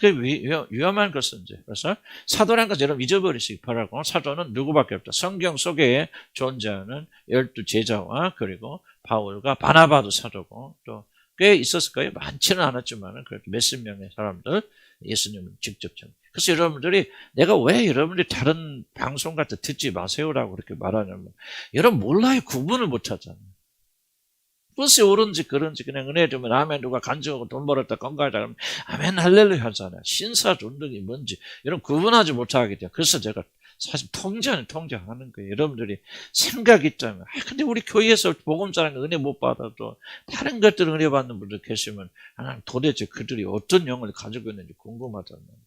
위험한 것인지. 그래서 사도라는 것을 여러분 잊어버리시기 바라고, 사도는 누구밖에 없다. 성경 속에 존재하는 12제자와 그리고 바울과 바나바도 사도고, 또 꽤 있었을 거예요. 많지는 않았지만 그래도 몇십 명의 사람들 예수님을 직접 전. 그래서 여러분들이, 내가 왜 여러분들이 다른 방송 같은 듣지 마세요라고 그렇게 말하냐면, 여러분 몰라요. 구분을 못 하잖아요. 무엇이 옳은지 그런지 그냥 은혜 주면 아멘, 누가 간증하고 돈 벌었다 건강하다 그러면 아멘 할렐루야 하잖아요. 신사도 운동이 뭔지 여러분 구분하지 못하게 돼요. 그래서 제가 사실 통제하는 거예요. 여러분들이 생각이 있다면, 근데 우리 교회에서 복음 전하는 은혜 못 받아도 다른 것들 은혜 받는 분들 계시면 하나님 도대체 그들이 어떤 영을 가지고 있는지 궁금하다는 거죠.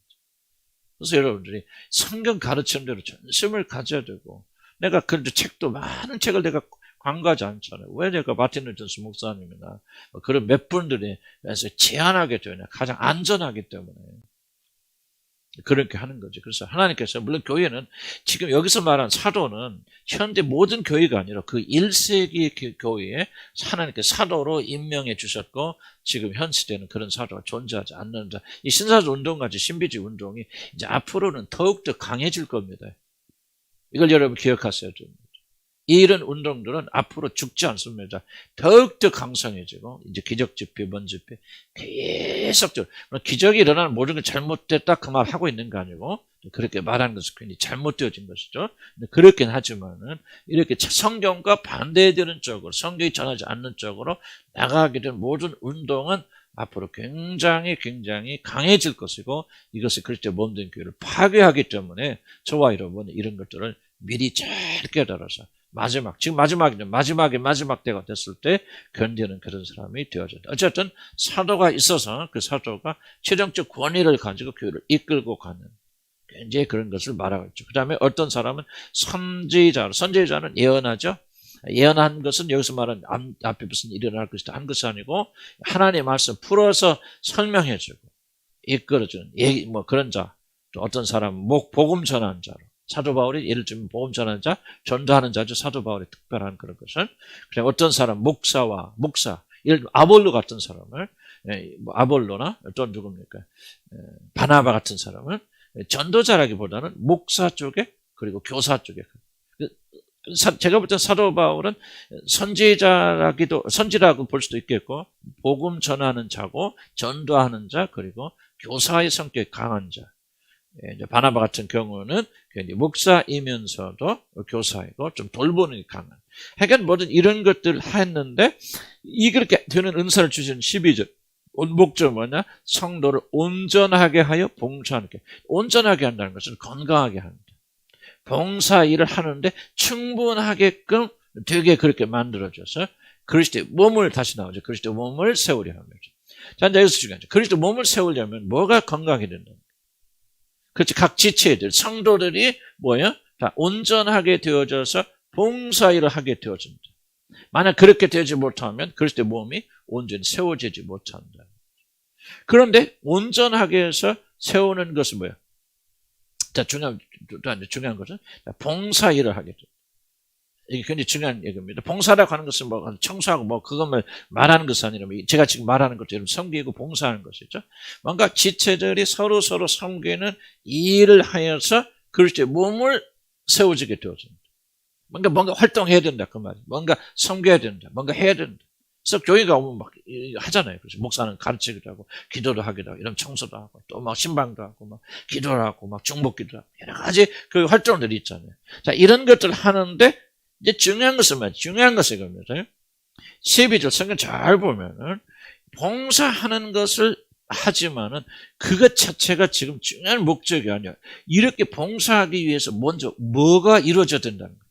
그래서 여러분들이 성경 가르치는 대로 전심을 가져야 되고, 내가 그런데 책도 많은 책을 내가 광고하지 않잖아요. 왜 내가 마틴 루터스 목사님이나 그런 몇 분들이 그래서 제한하게 되냐, 가장 안전하기 때문에 그렇게 하는 거죠. 그래서 하나님께서, 물론 교회는 지금 여기서 말한 사도는 현대 모든 교회가 아니라 그 1세기 교회에 하나님께서 사도로 임명해 주셨고, 지금 현 시대는 그런 사도가 존재하지 않는다. 이 신사도 운동같이 신비주의 운동이 이제 앞으로는 더욱더 강해질 겁니다. 이걸 여러분 기억하셔야 됩니다. 이런 운동들은 앞으로 죽지 않습니다. 더욱더 강성해지고, 이제 기적 집회, 뭔 집회, 계속적으로. 기적이 일어나는 모든 게 잘못됐다 그 말 하고 있는 거 아니고, 그렇게 말하는 것은 괜히 잘못되어진 것이죠. 그렇긴 하지만은, 이렇게 성경과 반대되는 쪽으로, 성경이 전하지 않는 쪽으로 나가게 된 모든 운동은 앞으로 굉장히 강해질 것이고, 이것이 그리스도의 몸된 교회를 파괴하기 때문에 저와 여러분은 이런 것들을 미리 잘 깨달아서 지금 마지막 때가 됐을 때 견디는 그런 사람이 되어진다. 어쨌든 사도가 있어서 그 사도가 최종적 권위를 가지고 교회를 이끌고 가는 굉장히 그런 것을 말하고 있죠. 그 다음에 어떤 사람은 선지자는 예언하죠. 예언한 것은 여기서 말하는 앞에 무슨 일이 일어날 것이다 한 것이 아니고, 하나님의 말씀 풀어서 설명해주고 이끌어주는 그런 자. 또 어떤 사람은 복음 전하는 자로, 사도 바울이 예를 들면 복음 전하는 자, 전도하는 자죠. 사도 바울의 특별한 그런 것은. 그냥 어떤 사람 목사, 예를 들면 아볼로 같은 사람을, 아볼로나 또 누굽니까, 바나바 같은 사람은 전도자라기보다는 목사 쪽에, 그리고 교사 쪽에. 제가 볼 때 사도 바울은 선지라고 볼 수도 있겠고, 복음 전하는 자고, 전도하는 자, 그리고 교사의 성격이 강한 자. 이제 바나바 같은 경우는 목사이면서도 교사이고 좀 돌보는 게 강한. 하여간 뭐든 이런 것들을 했는데 이 그렇게 되는 은사를 주신 12절. 목적은 뭐냐? 성도를 온전하게 하여 봉사하게. 온전하게 한다는 것은 건강하게 합니다. 봉사 일을 하는데 충분하게끔 되게 그렇게 만들어줘서 그리스도의 몸을 다시 나오죠. 그리스도의 몸을 세우려 하면서. 자, 이제 여기서 중요하죠. 그리스도의 몸을 세우려면 뭐가 건강하게 된다. 그렇지. 각 지체들, 성도들이 뭐예요? 다 온전하게 되어져서 봉사 일을 하게 되어진다. 만약 그렇게 되지 못하면 그리스도의 몸이 온전히 세워지지 못한다. 그런데 온전하게 해서 세우는 것은 뭐예요? 자, 중요한 것은 봉사 일을 하게 됩니다. 이게 굉장히 중요한 얘기입니다. 봉사라고 하는 것은 뭐 청소하고 뭐 그것만 말하는 것이 아니라 제가 지금 말하는 것처럼 섬기고 봉사하는 것이죠. 뭔가 지체들이 서로 섬기는 일을 하여서 그리스도의 몸을 세워지게 되어집니다. 뭔가 활동해야 된다 그 말이에요. 뭔가 섬겨야 된다. 뭔가 해야 된다. 그래서 교회가 오면 막 하잖아요. 그래서 목사는 가르치기도 하고 기도도 하기도 하고 이런 청소도 하고 또 막 신방도 하고 막 기도를 하고 막 중복기도 하고 여러 가지 그 활동들이 있잖아요. 자, 이런 것들을 하는데 이제 중요한 것은 뭐예요? 중요한 것은 이겁니다. 12절 성경 잘 보면은 봉사하는 것을 하지만은 그것 자체가 지금 중요한 목적이 아니야. 이렇게 봉사하기 위해서 먼저 뭐가 이루어져야 된다는 거예요.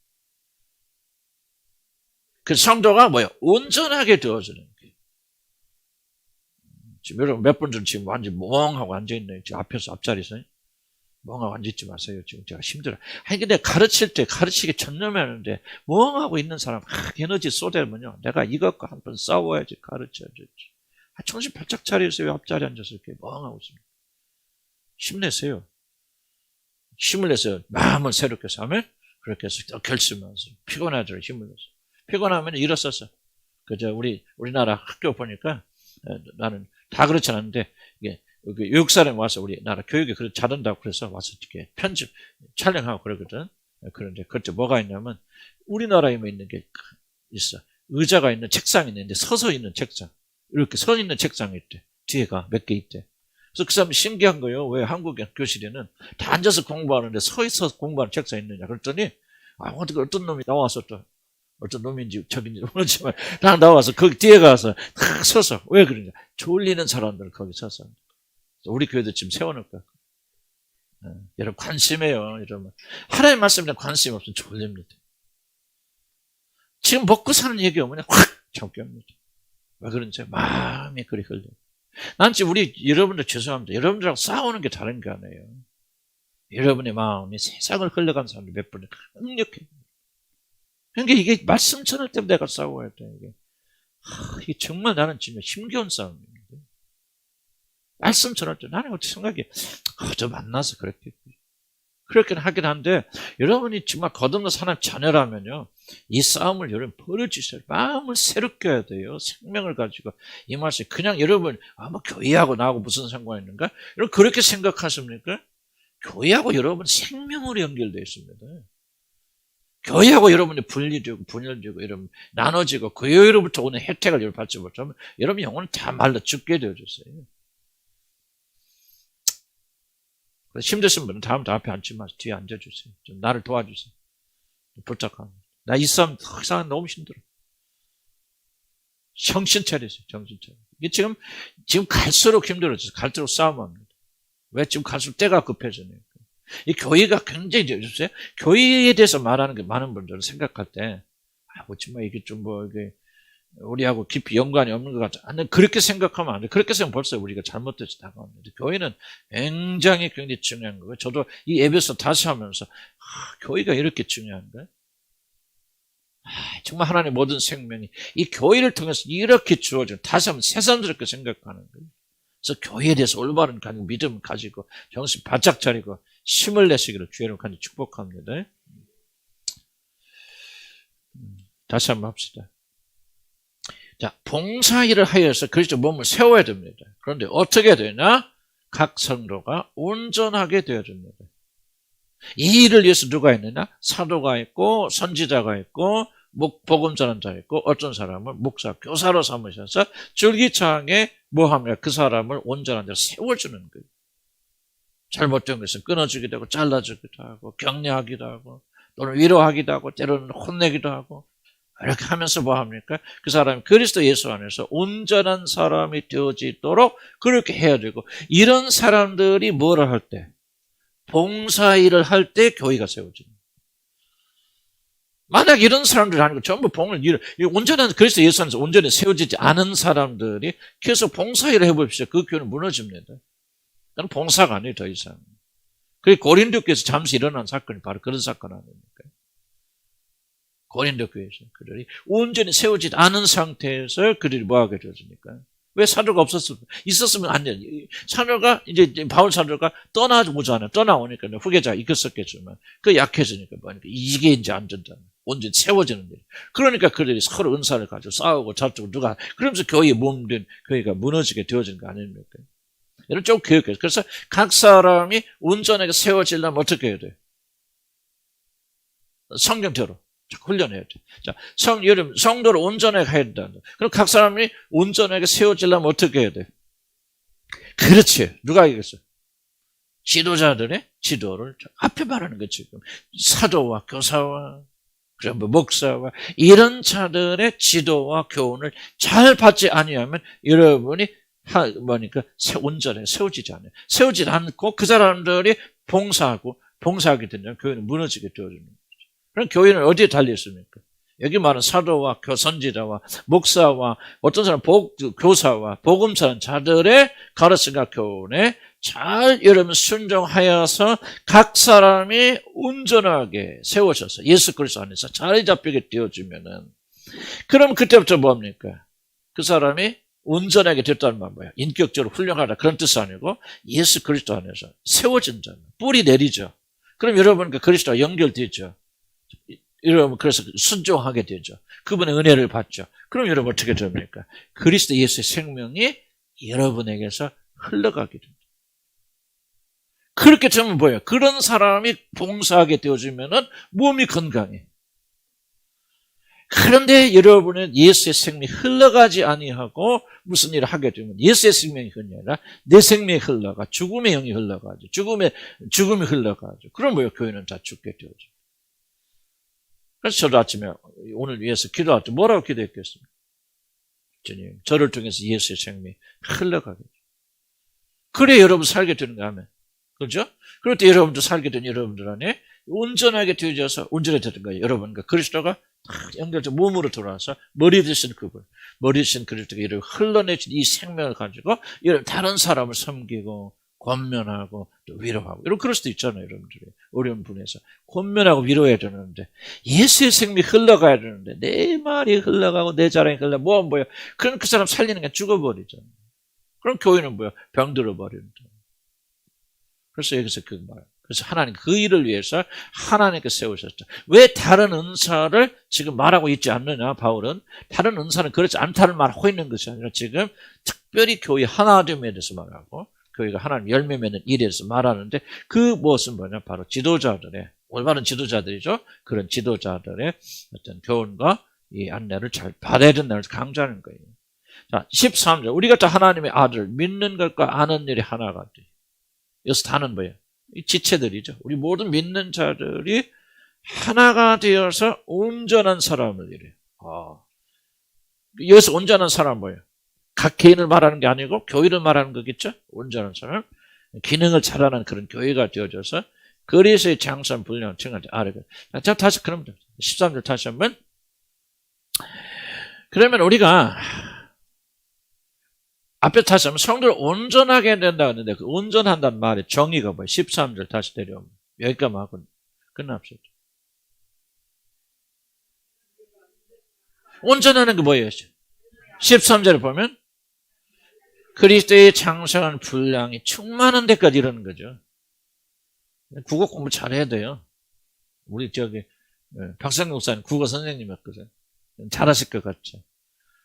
그 성도가 뭐예요? 온전하게 되어지는 거예요. 지금 여러분 몇 분들은 지금 완전 멍하고 앉아있네요. 지금 앞자리에서. 멍하고 앉아있지 마세요. 지금 제가 힘들어요. 아니, 근데 가르칠 때 가르치기 전념하는데 멍하고 있는 사람 에너지 쏟아면요. 내가 이것과 한번 싸워야지 가르쳐야지. 정신 바짝 차리세요. 앞자리에 앉아서 이렇게 멍하고 있습니다. 힘내세요. 힘을 내세요. 마음을 새롭게 해서 하면 그렇게 해서 결심하면서 피곤하더라도 힘을 내서. 피곤하면 일어서서. 그저 우리나라 학교 보니까 나는 다 그렇지 않은데 이게 외국 사람이 와서 우리나라 교육이 그렇게 잘한다고 그래서 와서 이렇게 편집 촬영하고 그러거든. 그런데 그때 뭐가 있냐면 우리나라에 있는 게 있어. 의자가 있는 책상이 있는데 서서 있는 책상. 이렇게 서 있는 책상이 있대. 뒤에가 몇 개 있대. 그래서 그 사람이 신기한 거예요. 왜 한국 교실에는 다 앉아서 공부하는데 서 있어서 공부하는 책상이 있느냐. 그랬더니 어떻게 어떤 놈이 나와서 또 어떤 놈인지 저인지 모르지만 딱 나와서 거기 뒤에 가서 탁 서서 왜 그러냐. 졸리는 사람들 거기 서서. 우리 교회도 지금 세워놓을 거야. 여러분 관심해요. 여러분 하나님 말씀에 관심 없으면 졸립니다. 지금 먹고 사는 얘기 오면 확 잠깁니다. 왜 그런지 마음이 그리 흘려요. 난 지금 여러분들 죄송합니다. 여러분들하고 싸우는 게 다른 게 아니에요. 여러분의 마음이 세상을 흘러간 사람들 몇 분이 강력해. 그러니까 이게 말씀 전할 때 내가 싸워야 돼. 이게 정말 나는 지금 힘겨운 싸움입니다. 말씀 전할 때 나는 어떻게 생각해? 저 만나서 그렇게 하긴 한데 여러분이 정말 거듭난 하나님 자녀라면요. 이 싸움을 여러분 버려주셔야 마음을 새롭게 해야 돼요. 생명을 가지고 이 말씀 그냥 여러분 뭐 교회하고 나하고 무슨 상관이 있는가? 여러분 그렇게 생각하십니까? 교회하고 여러분 생명으로 연결되어 있습니다. 교회하고 여러분이 분열되고 여러분 나눠지고 교회로부터 오는 혜택을 여러분 받지 못하면 여러분 영혼은 다 말라 죽게 되어졌어요. 힘드신 분은 다음 앞에 앉지 마세요. 뒤에 앉아주세요. 좀 나를 도와주세요. 부탁합니다. 나 이 싸움 항상 너무 힘들어. 정신 차리세요. 정신 차리세요. 이게 지금 갈수록 힘들어져서 갈수록 싸움합니다. 왜 지금 갈수록 때가 급해지네요. 이 교회가 굉장히 좋으세요. 교회에 대해서 말하는 게 많은 분들은 생각할 때 정말 이게 좀 이게 우리하고 깊이 연관이 없는 것 같아. 그렇게 생각하면 안 돼. 그렇게 생각하면 벌써 우리가 잘못돼서 다가옵니다. 교회는 굉장히 중요한 거고요. 저도 이 예배에서 다시 하면서 교회가 이렇게 중요한가? 정말 하나님의 모든 생명이 이 교회를 통해서 이렇게 주어진 다시 한번 새삼스럽게 생각하는 거예요. 그래서 교회에 대해서 올바른 믿음을 가지고 정신 바짝 차리고 힘을 내시기를 주의를 간절히 축복합니다. 다시 한번 합시다. 자, 봉사일을 하여서 그리스도 몸을 세워야 됩니다. 그런데 어떻게 되냐? 각 성도가 온전하게 되어줍니다. 이 일을 위해서 누가 있느냐? 사도가 있고 선지자가 있고 복음 전하는 자가 있고 어떤 사람을 목사, 교사로 삼으셔서 줄기차게 뭐 하면 그 사람을 온전한 데로 세워주는 거예요. 잘못된 것은 끊어주기도 하고 잘라주기도 하고 격려하기도 하고 또는 위로하기도 하고 때로는 혼내기도 하고 이렇게 하면서 뭐 합니까? 그 사람이 그리스도 예수 안에서 온전한 사람이 되어지도록 그렇게 해야 되고, 이런 사람들이 뭐를 할 때? 봉사일을 할 때 교회가 세워집니다. 만약 이런 사람들이 아니고 전부 온전한 그리스도 예수 안에서 온전히 세워지지 않은 사람들이 계속 봉사일을 해봅시다. 그 교회는 무너집니다. 그건 봉사가 아니에요, 더 이상. 그게 고린도 교회에서 잠시 일어난 사건이 바로 그런 사건 아닙니까? 고린도 교회에서 그들이 온전히 세워지지 않은 상태에서 그들이 뭐하게 되었습니까? 왜 사도가 있었으면 안 돼요. 사도가 이제 바울 사도가 떠나오잖아요. 떠나오니까 후계자가 이겼었겠지만 그 약해지니까 뭐니까 이게 이제 안 된다. 온전히 세워지는 일. 그러니까 그들이 서로 은사를 가지고 싸우고 저쪽으로 누가 그러면서 교회의 몸된 교회가 무너지게 되어진 거 아닙니까? 이런 쪽 교육해요. 그래서 각 사람이 온전하게 세워지려면 어떻게 해야 돼요? 성경대로 훈련해야 돼. 자, 성도를 온전하게 해야 된다. 그럼 각 사람이 온전하게 세워지려면 어떻게 해야 돼? 그렇지. 누가 알겠어? 지도자들의 지도를 앞에 말하는 거 지금 사도와 교사와 그럼 목사와 이런 자들의 지도와 교훈을 잘 받지 아니하면 여러분이 온전하게 세워지지 않아요. 세워지지 않고 그 사람들이 봉사하게 되면 교회는 무너지게 되어집니다. 그럼 교회는 어디에 달려있습니까? 여기 말하는 사도와 선지자와 목사와 어떤 사람 교사와 복음사는 자들의 가르침과 교훈에 잘 여러분 순종하여서 각 사람이 온전하게 세워져서 예수 그리스도 안에서 자리 잡히게 되어지면은 그럼 그때부터 뭡니까? 그 사람이 온전하게 됐다는 말 뭐야? 인격적으로 훌륭하다 그런 뜻이 아니고 예수 그리스도 안에서 세워진다. 뿌리 내리죠. 그럼 여러분 그 그리스도와 연결되죠. 여러분 그래서 순종하게 되죠. 그분의 은혜를 받죠. 그럼 여러분 어떻게 됩니까? 그리스도 예수의 생명이 여러분에게서 흘러가게 됩니다. 그렇게 되면 뭐예요? 그런 사람이 봉사하게 되어지면은 몸이 건강해. 그런데 여러분은 예수의 생명이 흘러가지 아니하고 무슨 일을 하게 되면 예수의 생명이 아니라 내 생명이 흘러가 죽음의 영이 흘러가죠. 죽음이 흘러가죠. 그럼 뭐예요? 교회는 다 죽게 되어져. 그래서 저도 아침에 오늘 위해서 기도할 때 뭐라고 기도했겠습니까? 주님, 저를 통해서 예수의 생명이 흘러가겠죠. 그래 여러분 살게 되는 거 하면. 그렇죠? 그럴 때 여러분도 살게 된 여러분들 안에 온전하게 되어져서 온전해졌던 거예요. 여러분과 그리스도가 연결돼서 몸으로 돌아와서 머리 되신 그분, 머리 되신 그리스도가 이를 흘러내신 이 생명을 가지고 다른 사람을 섬기고 권면하고 또 위로하고 이런 그럴 수도 있잖아요. 여러분들이 어려운 분에서 권면하고 위로해야 되는데 예수의 생명이 흘러가야 되는데 내 말이 흘러가고 내 자랑이 흘러가고 뭐야? 그럼 그 사람 살리는 게 죽어버리잖아요. 그럼 교회는 뭐야? 병들어 버린다. 그래서 여기서 그 말. 그래서 하나님 그 일을 위해서 하나님께 세우셨죠. 왜 다른 은사를 지금 말하고 있지 않느냐? 바울은 다른 은사는 그렇지 않다는 말을 하고 있는 것이 아니라 지금 특별히 교회 하나됨에 대해서 말하고 교회가 하나님 열매 맺는 일에 대해서 말하는데 그 무엇은 뭐냐? 바로 지도자들의 올바른 지도자들이죠. 그런 지도자들의 어떤 교훈과 이 안내를 잘 받아야 된다는 강조하는 거예요. 자, 13절. 우리가 다 하나님의 아들 믿는 것과 아는 일이 하나가 돼. 여기서 다는 뭐예요? 이 지체들이죠. 우리 모든 믿는 자들이 하나가 되어서 온전한 사람을 이래요. 여기서 온전한 사람은 뭐예요? 각 개인을 말하는 게 아니고 교회를 말하는 거겠죠? 온전한 사람. 기능을 잘하는 그런 교회가 되어져서 그리스도의 장선 분량 칭한테 아래가. 자, 다시 그럼 13절 다시 한번. 그러면 우리가 앞에 다시 한번 성도를 온전하게 된다 했는데 그 온전한다는 말의 정의가 뭐예요? 13절 다시 내려오면 여기까지만 하고 끝납시다. 온전하는 게 뭐예요? 13절을 보면 그리스도의 장성한 분량이 충만한 데까지 이러는 거죠. 국어 공부 잘해야 돼요. 우리 박상경 목사님 국어 선생님이었거든. 잘하실 것 같죠.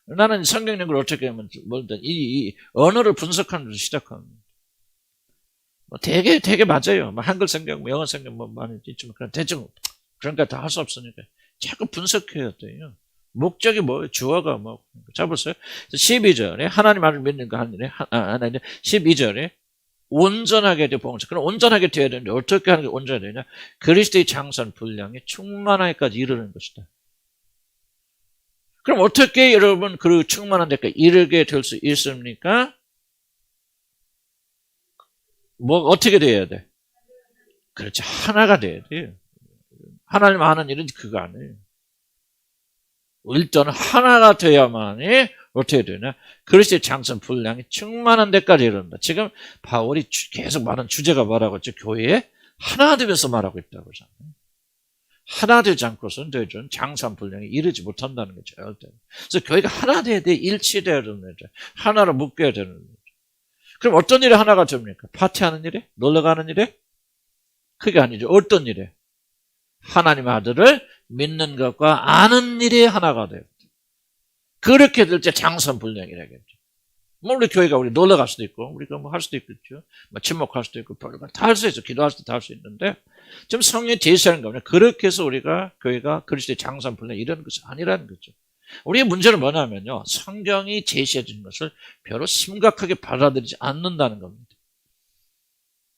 나는 성경 연구를 어떻게 하면 이 언어를 분석하는 데서 시작합니다. 되게 맞아요. 한글 성경, 영어 성경 많이 있지만 그런 대충 그런 거 다 할 수 없으니까 자꾸 분석해야 돼요. 목적이 뭐예요? 주어가 뭐. 자 보세요. 12절에 하나님 말을 믿는 거 하는데 12절에 온전하게 돼 봉사. 그럼 온전하게 돼야 되는데 어떻게 하는 게 온전하게 되냐? 그리스도의 장선 분량이 충만하기까지 이르는 것이다. 그럼 어떻게 여러분 그 충만한 데까지 이르게 될 수 있습니까? 뭐 어떻게 돼야 돼? 그렇지, 하나가 돼야 돼요. 하나님 하는 일은 그거 아니에요. 일단 하나가 돼야만이 어떻게 되냐? 그리스도의 장선 분량이 충만한 데까지 이른다. 지금 바울이 계속 말하는 주제가 뭐라고 했죠? 교회에 하나 되면서 말하고 있다고 하잖아요. 하나 되지 않고서는 장선 분량이 이르지 못한다는 거죠. 그래서 교회가 하나 돼야 돼, 일치돼야 되는 거죠. 하나로 묶여야 되는 거죠. 그럼 어떤 일에 하나가 됩니까? 파티하는 일에? 놀러 가는 일에? 그게 아니죠. 어떤 일에? 하나님 아들을 믿는 것과 아는 일에 하나가 돼요. 그렇게 될 때 장선 분량이라겠죠. 뭐 우리 교회가 우리 놀러 갈 수도 있고 우리가 뭐 할 수도 있겠죠. 뭐 침묵할 수도 있고 별거 다 할 수 있어. 기도할 수도 다 할 수 있는데 지금 성령이 제시하는 겁니다. 그렇게 해서 우리가 교회가 그리스도의 장선 분량 이런 것이 아니라는 거죠. 우리의 문제는 뭐냐면요, 성경이 제시해 주는 것을 별로 심각하게 받아들이지 않는다는 겁니다.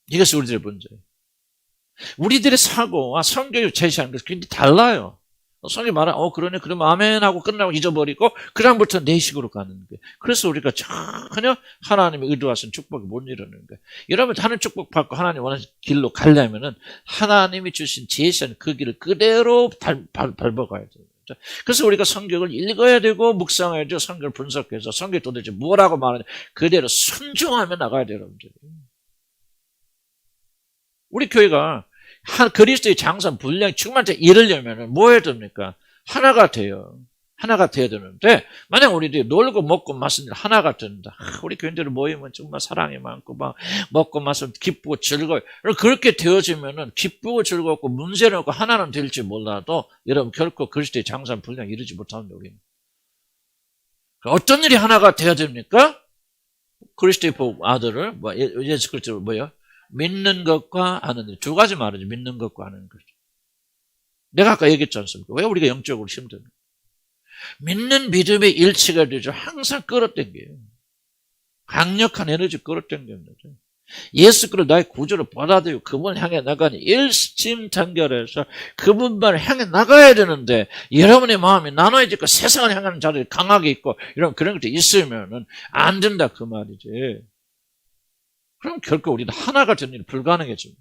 이것이 우리들의 문제예요. 우리들의 사고와 성경이 제시하는 것이 굉장히 달라요. 성경이 말하면 그러네, 그러면 아멘 하고 끝나고 잊어버리고 그 다음부터 내 식으로 가는 거예요. 그래서 우리가 전혀 하나님의 의도하신 축복이 못 이루는 거예요. 여러분, 하나님 축복 받고 하나님 원하는 길로 가려면은 하나님이 주신 제시하는 그 길을 그대로 밟아가야 돼요. 그래서 우리가 성경을 읽어야 되고 묵상해야 되고 성경을 분석해서 성경이 도대체 뭐라고 말하는지 그대로 순종하며 나가야 돼요, 여러분들. 우리 교회가 그리스도의 장선 분량이 충만한 데 이르려면 뭐 해야 됩니까? 하나가 돼요. 하나가 돼야 되는데 만약 우리들이 놀고 먹고 마시는 일 하나가 된다. 우리 교인들이 모이면 정말 사랑이 많고 막 먹고 마시면 기쁘고 즐거워요. 그렇게 되어지면은 기쁘고 즐겁고 문제는 없고 하나는 될지 몰라도 여러분 결코 그리스도의 장선 분량이 이르지 못합니다. 우리는. 어떤 일이 하나가 돼야 됩니까? 그리스도의 아들을 예수 그리스도를 뭐요? 믿는 것과 아는 것. 두 가지 말이죠. 믿는 것과 아는 것. 내가 아까 얘기했지 않습니까? 왜 우리가 영적으로 힘듭니까? 믿는 믿음의 일치가 되죠. 항상 끌어당겨요. 강력한 에너지 끌어당깁니다. 예수 그를 나의 구주로 받아들이고 그분을 향해 나가니 일심단결해서 그분만을 향해 나가야 되는데 여러분의 마음이 나눠져 있고 세상을 향하는 자들이 강하게 있고 이런 그런 것도 있으면은 안 된다 그 말이지. 그럼 결코 우리는 하나가 되는 일이 불가능해집니다.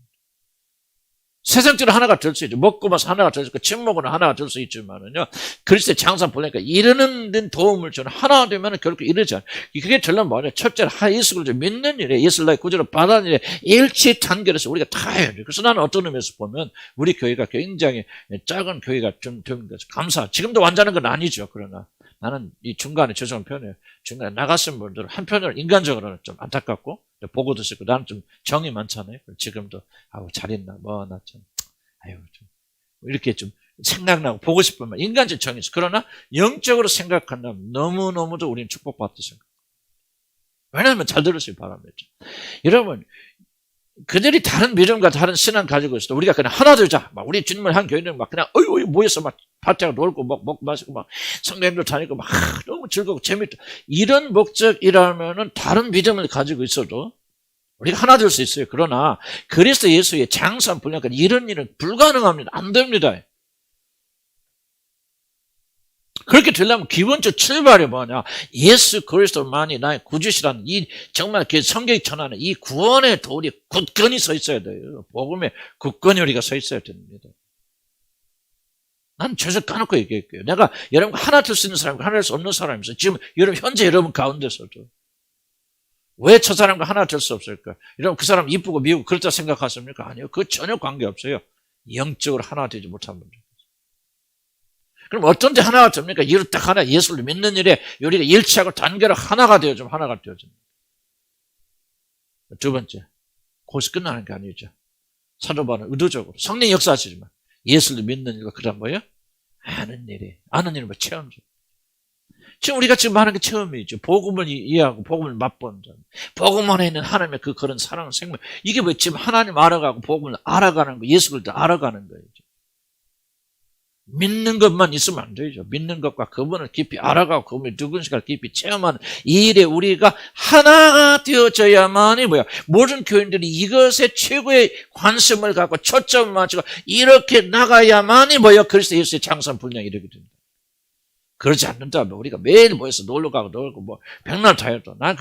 세상적으로 하나가 될 수 있죠. 먹고 마서 하나가 될 수 있고 침묵으로 하나가 될 수 있지만은요. 그리스도의 장선 보니까 이르는 데 도움을 주는 하나가 되면 결코 이르지 않아요. 그게 전략 뭐냐? 첫째는 예수 그리스도를 믿는 일에 예수를 나의 구주로 받아들이는 일에 일치 단결해서 우리가 다 해야 돼요. 그래서 나는 어떤 의미에서 보면 우리 교회가 굉장히 작은 교회가 좀 되는 거죠. 감사. 지금도 완전한 건 아니죠. 그러나 나는 이 중간에 죄송한 표현이에요. 중간에 나가신 분들은 한편으로 인간적으로는 좀 안타깝고 보고도 싶고 나는 좀 정이 많잖아요. 지금도 잘했나 뭐 나 좀 좀 이렇게 좀 생각나고 보고 싶으면 인간적 정이 있어. 그러나 영적으로 생각한다면 너무너무도 우리는 축복받다 생각. 왜냐하면 잘 들으시기 바랍니다. 여러분 그들이 다른 믿음과 다른 신앙 가지고 있어도 우리가 그냥 하나 되자. 막 우리 주님을 한 교회는 막 그냥 모여서 막 파티하고 놀고 막 먹고 마시고 막 성경도 다니고 막 너무 즐겁고 재밌다. 이런 목적이라면은 다른 믿음을 가지고 있어도 우리가 하나 될 수 있어요. 그러나 그리스도 예수의 장선 분량과 이런 일은 불가능합니다. 안 됩니다. 그렇게 되려면 기본적 출발이 뭐냐? 예수 그리스도만이 나의 구주시라는 이 정말 그 성경이 전하는 이 구원의 도리 굳건히 서 있어야 돼요. 복음에 굳건히 우리가 서 있어야 됩니다. 난 죄를 까놓고 얘기할게요. 내가 여러분 하나 될 수 있는 사람과 하나 될 수 없는 사람이 있어요. 지금 여러분 현재 여러분 가운데서도 왜 저 사람과 하나 될 수 없을까? 여러분 그 사람 이쁘고 미우고 그렇다 생각하십니까? 아니요. 그거 전혀 관계없어요. 영적으로 하나 되지 못한 분들. 그럼 어떤 데 하나가 됩니까? 이를 딱 하나 예수를 믿는 일에 우리가 일치하고 단결하고 하나가 되어지면 하나가 되어집니다. 두 번째, 거기서 끝나는 게 아니죠. 사도 바울은 의도적으로 성령 역사하시지만 예수를 믿는 일과 그다음 뭐예요? 아는 일은 뭐 체험적. 지금 우리가 지금 하는 게 체험이죠. 복음을 이해하고 복음을 맛보는 자. 복음 안에 있는 하나님의 그런 사랑, 생명. 이게 왜 지금 하나님 알아가고 복음을 알아가는 거, 예수 그리스도 알아가는 거예요. 믿는 것만 있으면 안 되죠. 믿는 것과 그분을 깊이 알아가고 그분이 누군지를 깊이 체험하는 이 일에 우리가 하나가 되어져야만이 모든 교인들이 이것에 최고의 관심을 갖고 초점을 맞추고 이렇게 나가야만이 그리스도 예수의 장선 분량이 이르게 됩니다. 그러지 않는다면 우리가 매일 모여서 놀러 가고 놀고 백날 다 해도 난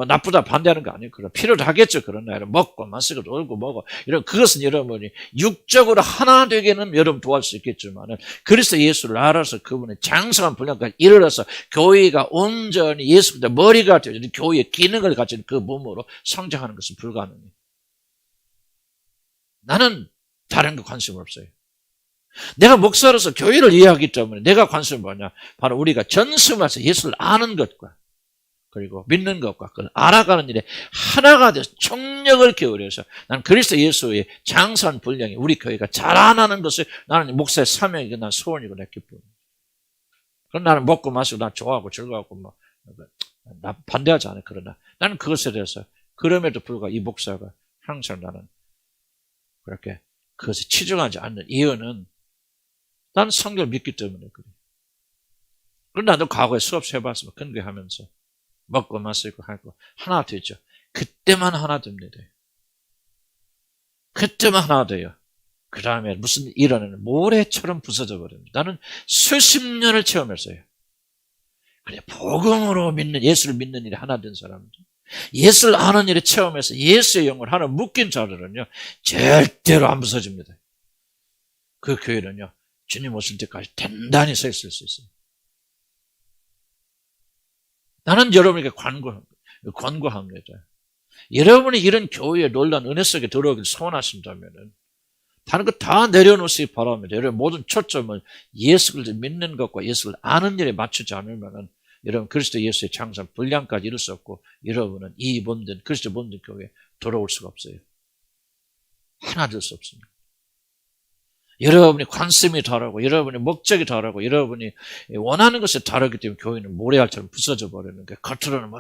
나쁘다 반대하는 거 아니에요. 그럼 필요하겠죠. 그런 날 먹고 마시고 놀고 이런 그것은 여러분이 육적으로 하나 되게는 여러분 도와줄 수 있겠지만 그리스도 예수를 알아서 그분의 장성한 분량까지 이르러서 교회가 온전히 예수보다 머리가 되어 교회의 기능을 가진 그 몸으로 성장하는 것은 불가능해요. 나는 다른 거 관심 없어요. 내가 목사로서 교회를 이해하기 때문에 내가 관심이 뭐냐? 바로 우리가 전심에서 예수를 아는 것과 그리고 믿는 것과 그걸 알아가는 일에 하나가 돼서 총력을 기울여서 나는 그리스도 예수의 장선 분량이 우리 교회가 자라나는 것을 나는 목사의 사명이고 난 소원이고 내 기쁨이에요. 그럼 나는 먹고 마시고 난 좋아하고 즐거워하고 나 반대하지 않아요. 그러나 나는 그것에 대해서 그럼에도 불구하고 이 목사가 항상 나는 그렇게 그것에 치중하지 않는 이유는 난 성경을 믿기 때문에 그래. 그런데 나도 과거에 수업 해봤으면 근거하면서 먹고 마시고 하고 하나 되죠. 그때만 하나 됩니다. 그때만 하나 돼요. 그 다음에 무슨 일어나는 모래처럼 부서져 버립니다. 나는 수십 년을 체험했어요. 그래 복음으로 믿는 예수를 믿는 일이 하나 된 사람들, 예수를 아는 일에 체험해서 예수의 영을 하나 묶인 자들은요 절대로 안 부서집니다. 그 교회는요 주님 오실 때까지 단단히 서 있을 수 있어요. 나는 여러분에게 권고합니다. 여러분이 이런 교회에 놀란 은혜 속에 들어오길 소원하신다면 다른 거 다 내려놓으시기 바랍니다. 여러분 모든 초점을 예수를 믿는 것과 예수를 아는 일에 맞추지 않으면 여러분 그리스도 예수의 장선 분량까지 이룰 수 없고 여러분은 이 몸된 그리스도 몸된 교회에 돌아올 수가 없어요. 하나 될 수 없습니다. 여러분이 관심이 다르고 여러분의 목적이 다르고 여러분이 원하는 것이 다르기 때문에 교회는 모래알처럼 부서져 버리는 거예요. 겉으로는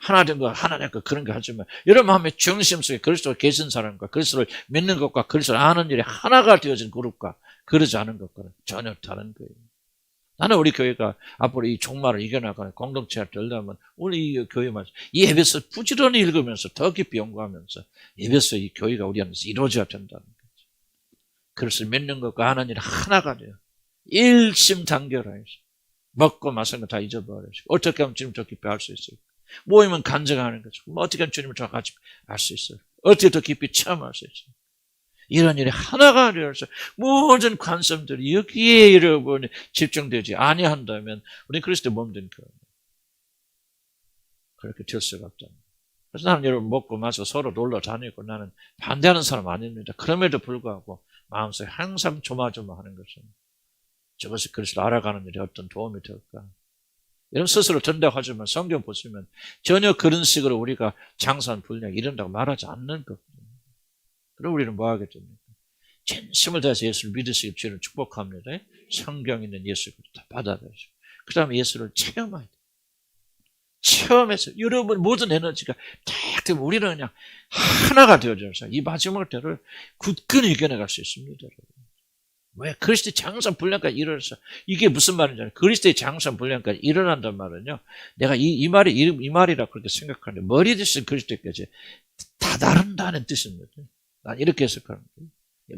하나 된 거 하나 된 거 그런 거 하지만 여러분 마음의 중심 속에 그리스도가 계신 사람과 그리스도를 믿는 것과 그리스도를 아는 일이 하나가 되어진 그룹과 그러지 않은 것과는 전혀 다른 거예요. 나는 우리 교회가 앞으로 이 종말을 이겨나가는 공동체가 되려면 우리 이 교회만 이 에베소 부지런히 읽으면서 더 깊이 연구하면서 에베소 이 교회가 우리 안에서 이루어져야 된다는 거예요. 그것을 믿는 것과 하는 일 하나가 돼요. 일심단결하여서 먹고 마시는 거 다 잊어버리시고 어떻게 하면 주님 더 깊이 알 수 있어요? 모이면 간증하는 거죠. 어떻게 하면 주님을 더 같이 알 수 있어요? 어떻게 더 깊이 체험할 수 있어요? 이런 일이 하나가 되어서 모든 관심들이 여기에 여러분이 집중되지 아니한다면 우리 그리스도 몸된 교회 그렇게 될 수가 없다. 그래서 나는 여러분 먹고 마시고 서로 놀러 다니고 나는 반대하는 사람 아닙니다. 그럼에도 불구하고 마음속에 항상 조마조마하는 것은 저것이 그리스도를 알아가는 일에 어떤 도움이 될까? 이런 스스로 된다고 하지만 성경 보시면 전혀 그런 식으로 우리가 장사한 분량이 이런다고 말하지 않는 거거든요. 그럼 우리는 뭐 하게 됩니까? 진심을 다해서 예수를 믿으시길 주는 축복합니다. 성경 있는 예수를 다 받아들이시고 그 다음에 예수를 체험해야 돼요. 체험해서 여러분 모든 에너지가 딱 되면 우리는 그냥 하나가 되어져서 이 마지막 때를 굳건히 이겨내갈 수 있습니다. 여러분. 왜? 그리스도의 장선 분량까지 일어나서 이게 무슨 말인지 알아요? 그리스도의 장선 분량까지 일어난단 말은요. 내가 이 말이라 그렇게 생각하는데 머리 대신 그리스도까지 다다른다는 뜻입니다. 난 이렇게 해석하는 거예요.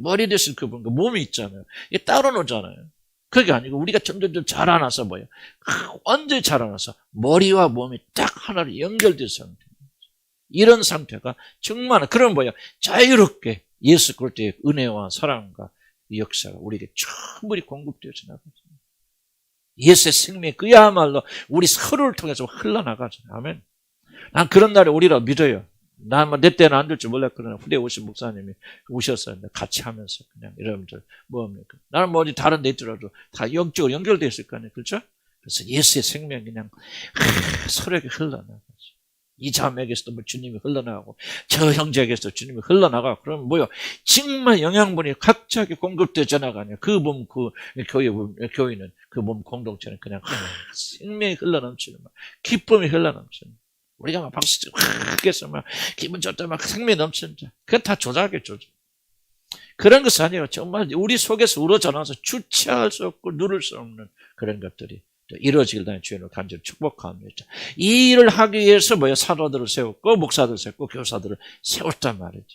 머리 대신 그분, 그 몸이 있잖아요. 이게 따로 노잖아요. 그게 아니고 우리가 점점 자라나서 완전히 자라나서 머리와 몸이 딱 하나로 연결된 상태. 이런 상태가 정말 그런 자유롭게 예수 그리스도의 은혜와 사랑과 역사가 우리에게 충분히 공급되어져 나가죠. 예수의 생명이 그야말로 우리 서로를 통해서 흘러나가죠. 아멘. 난 그런 날에 우리라 믿어요. 난 내 때는 안 될 줄 몰랐 그러나 후대에 오신 목사님이 오셨어요. 같이 하면서 그냥 여러분들 뭡니까? 나는 어디 다른 데 있더라도 다 영적으로 연결되어 있을 거 아니에요. 그렇죠? 그래서 예수의 생명이 그냥 서로에게 흘러나가죠. 이 자매에게서도 주님이 흘러나가고 저 형제에게서도 주님이 흘러나가고 그러면 정말 영양분이 각자에게 공급되어 나가냐. 그 몸, 그 교회는 그 몸 공동체는 그냥 생명이 흘러넘치는 기쁨이 흘러넘치는 우리가 막 박수 치고 해서 기분 좋다 생명이 넘치는 자. 그건 다 조작이에요, 조작. 그런 것이 아니라 정말 우리 속에서 우러져나와서 주체할 수 없고 누를 수 없는 그런 것들이 이루어지길 다해 주님을 간절히 축복합니다. 이 일을 하기 위해서 사도들을 세웠고 목사들을 세웠고 교사들을 세웠단 말이죠.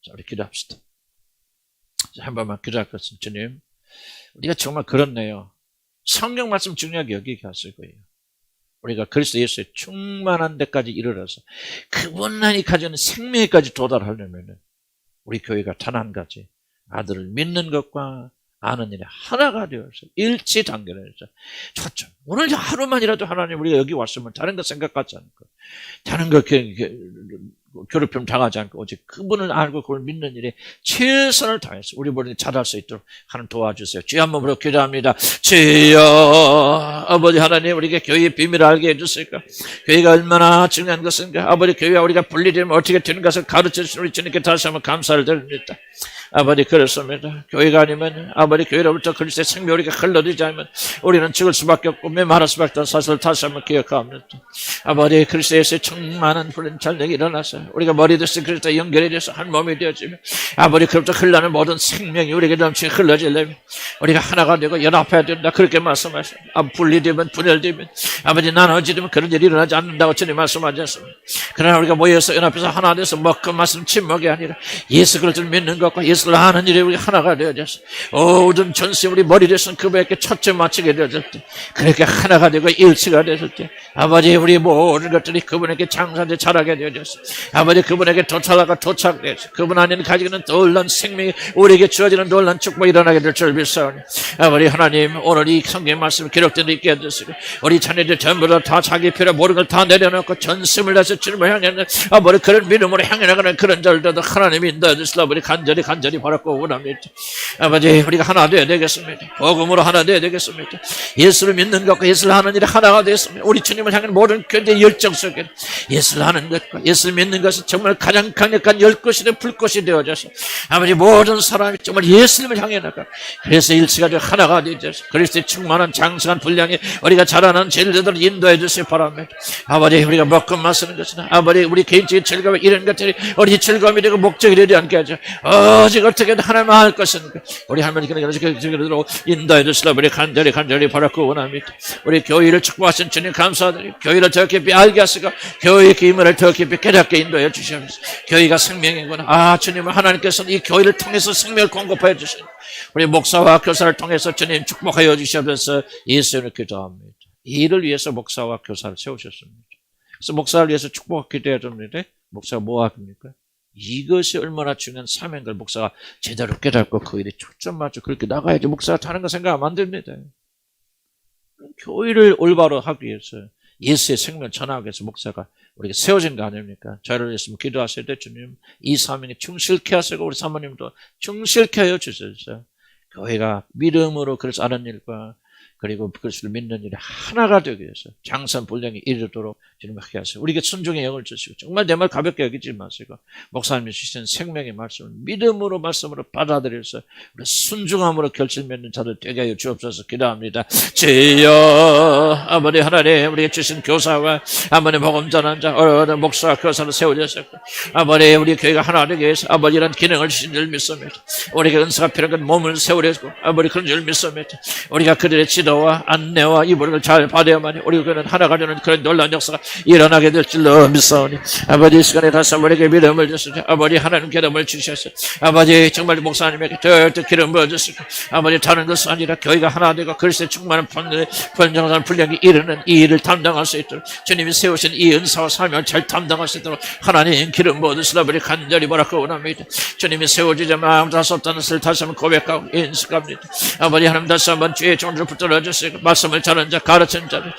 자, 우리 기도합시다. 한 번만 기도할 것은 주님, 우리가 정말 그렇네요. 성경 말씀 중요하게 여기게 하시고요. 우리가 그리스도 예수의 충만한 데까지 이르러서 그분만이 가지는 생명에까지 도달하려면 우리 교회가 단 한 가지 아들을 믿는 것과 아는 일에 하나가 되어서 일치 단결해서 좋죠. 오늘 하루만이라도 하나님 우리가 여기 왔으면 다른 거 생각하지 않고 다른 거 괴롭힘 당하지 않고 오직 그분을 알고 그걸 믿는 일에 최선을 다해서 우리 모두 잘할 수 있도록 하나님 도와주세요. 주여 한번 부르고 기도합니다. 주여 아버지 하나님 우리가 교회의 비밀을 알게 해주실까? 교회가 얼마나 중요한 것인가? 아버지 교회와 우리가 분리되면 어떻게 되는 것을 가르쳐주신 우리 주님께 다시 한번 감사를 드립니다. 아버지 그렇습니다. 교회가 아니면 아버지 교회로부터 그리스도의 생명이 우리가 흘러들지 않으면 우리는 죽을 수밖에 없고 메마를 수밖에 없다는 사실을 다시 한번 기억합니다. 아버지 그리스도에서의 충만한 불은 잘되게 일어나서 우리가 머리 대신 그리스도와 연결이 돼서 한 몸이 되어지며 아버지 그로부터 흘러나는 모든 생명이 우리에게 넘치게 흘러지려면 우리가 하나가 되고 연합해야 된다. 그렇게 말씀하시고 분리되면 분열되면 아버지 나눠지면 그런 일이 일어나지 않는다고 주님 말씀하지 않습니다. 그러나 우리가 모여서 연합해서 하나 돼서 먹고 마시는 침묵이 아니라 예수 그리스도를 믿는 것과 예수를 아는 일에 우리 하나가 되어져서 모든 전세 우리 머리 대신 그분에게 초점 맞추게 되어질 때 그렇게 하나가 되고 일치가 되었을 때 아버지 우리 모든 것들이 그분에게 장사돼 자라게 되어져서 아버지 그분에게 도착돼서 그분 안에는 가지고 있는 놀라운 생명이 우리에게 주어지는 놀라운 축복이 일어나게 될 줄 믿사오니 아버지 하나님 오늘 이 성경 말씀 기록된 데 있게 해주시고 우리 자녀들 전부 다 자기 필요 모든 걸 다 내려놓고 전심을 다해서 주님을 향하는 아버지 그런 믿음으로 향해 나가는 그런 자들도 하나님이 인도해 주시라 우리 간절히 바랐고 원합니다. 아버지 우리가 하나 되어야 되겠습니다. 복음으로 하나 되어야 되겠습니다. 예수를 믿는 것과 예수를 하는 일이 하나가 되었습니다. 우리 주님을 향하는 모든 견제 열정 속에 예수를 하는 것과 예수를 믿는 것은 정말 가장 강력한 열꽃이 되어 불꽃이 되어져서 아버지 모든 사람이 정말 예수님을 향해 나가 그래서 일치가 되어 하나가 되어져서 그리스도의 충만한 장성한 분량에 우리가 자라나는 제일들을 인도해 주시기 바랍니다. 아버지 우리가 먹고 마시는 것은 아버지 우리 개인적인 즐거움 이런 것들이 우리 즐거움이 되고 목적이 되지 않게 하죠. 오직 어떻게든 하나님만 할 것인가 우리 할머니께는 그렇게 인도해 주시라 우리 간절히 바라고 원합니다. 우리 교회를 축복하신 주님 감사드립니다. 교회를 더 깊이 알게 하시고 교회의 기물을 더 깊이 깨닫게 인도해 주시옵소서. 교회가 생명이구나. 주님은 하나님께서는 이 교회를 통해서 생명을 공급하여 주시니 우리 목사와 교사를 통해서 주님 축복하여 주시옵소서. 예수님을 기도합니다. 이 일을 위해서 목사와 교사를 세우셨습니다. 그래서 목사를 위해서 축복하게 되어야 됩니다. 목사가 뭐 합니까? 이것이 얼마나 중요한 사명인 걸 목사가 제대로 깨닫고 그 일에 초점 맞춰 그렇게 나가야지 목사가 다른 거 생각하면 안 됩니다. 교회를 올바로 하기 위해서 예수의 생명을 전하기 위해서 목사가 우리가 세워진 거 아닙니까? 저를 위해서 기도하셔야 돼. 주님 이 사명에 충실케 하시고 우리 사모님도 충실케 하여 주셔서 교회가 믿음으로 그래서 아는 일과 그리고 그것을 믿는 일이 하나가 되기 위해서 장선분량이 이르도록 주님 하게 하세요. 우리에게 순종의 영을 주시고 정말 내 말 가볍게 여기지 마시고 목사님이 주신 생명의 말씀을 믿음으로 말씀으로 받아들여서 우리 순종함으로 결실 맺는 자들 되게 하여 주옵소서. 기도합니다. 주여 아버지 하나님 우리에게 주신 교사와 아버지 복음 전한 자 목사와 교사를 세워주셨고 아버지 우리 교회가 하나 되기 위해서 아버지 이런 기능을 주신 줄 믿습니다. 우리에게 은사가 필요한 건 몸을 세우려고 아버지 그런 줄 믿습니다. 우리가 그들의 지도와 안내와 이 모든 걸 잘 받아야만 우리 교회는 하나가 되는 그런 놀라운 역사가 일어나게 될 줄로 믿사오니 아버지 이 시간에 다시 우리에게 믿음을 주시고 아버지 하나님 기름을 주셔서 아버지 정말 목사님에게 더 기름 부어주시고 아버지 다른 것은 아니라 교회가 하나 되고 그리스도의 충만한 번영한 분량이 이르는 이 일을 담당할 수 있도록 주님이 세우신 이 은사와 사명을 잘 담당할 수 있도록 하나님 기름 부어주시라 우리 간절히 바라고 원합니다. 주님이 세워지자 마음도 할 수 없다는 것을 다시 한번 고백하고 인식합니다. 아버지 하나님 다시 한번 주의 종을 붙들어 주시고 말씀을 전하는 자 가르치는 자들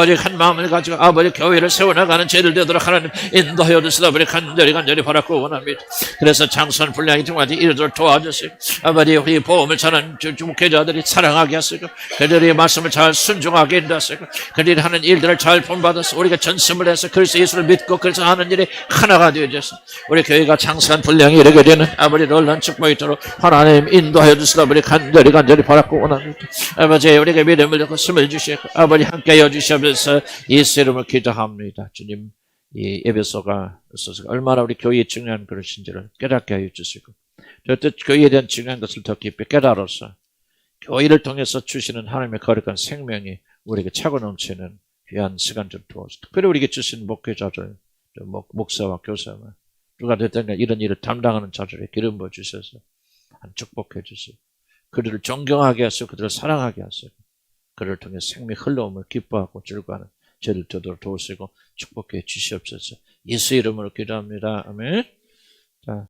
오직 한 마음을 가지고 아버지 교회를 세워나가는 죄를 되도록 하나님 인도하여 주시라 우리 간절히 바라고 원합니다. 그래서 장수한 분량이 정말 이르도록 도와주시고 아버지 우리 보험을 전하는 주목회자들이 사랑하게 하시고 그들의 말씀을 잘 순종하게 인도하시고 그들이 하는 일들을 잘 본받아서 우리가 전심을 해서 그리스도 예수를 믿고 그래서 하는 일이 하나가 되어져서 우리 교회가 장수한 분량이 이르게 되는 아버지 놀라운 축복이 있도록 하나님 인도하여 주시라 우리 간절히 바라고 원합니다. 아버지 우리가 믿음을 얻고 숨을 주시고 아버지 함께 하여 주시면서 예수 이름을 기도합니다. 주님 이 에베소가 얼마나 우리 교회에 중요한 그릇인지를 깨닫게 하여 주시고 저때 교회에 대한 중요한 것을 더 깊이 깨달아서 교회를 통해서 주시는 하나님의 거룩한 생명이 우리에게 차고 넘치는 귀한 시간 좀 두어서 특별히 우리에게 주신 목회자들, 목사와 교사와 누가 됐든 이런 일을 담당하는 자들의 기름 부어 주셔서 축복해 주시고 그들을 존경하게 하시고 그들을 사랑하게 하시고 그를 통해 생명 흘러옴을 기뻐하고 즐거워하는 저를 되도록 도우시고 축복해 주시옵소서. 예수 이름으로 기도합니다. 아멘.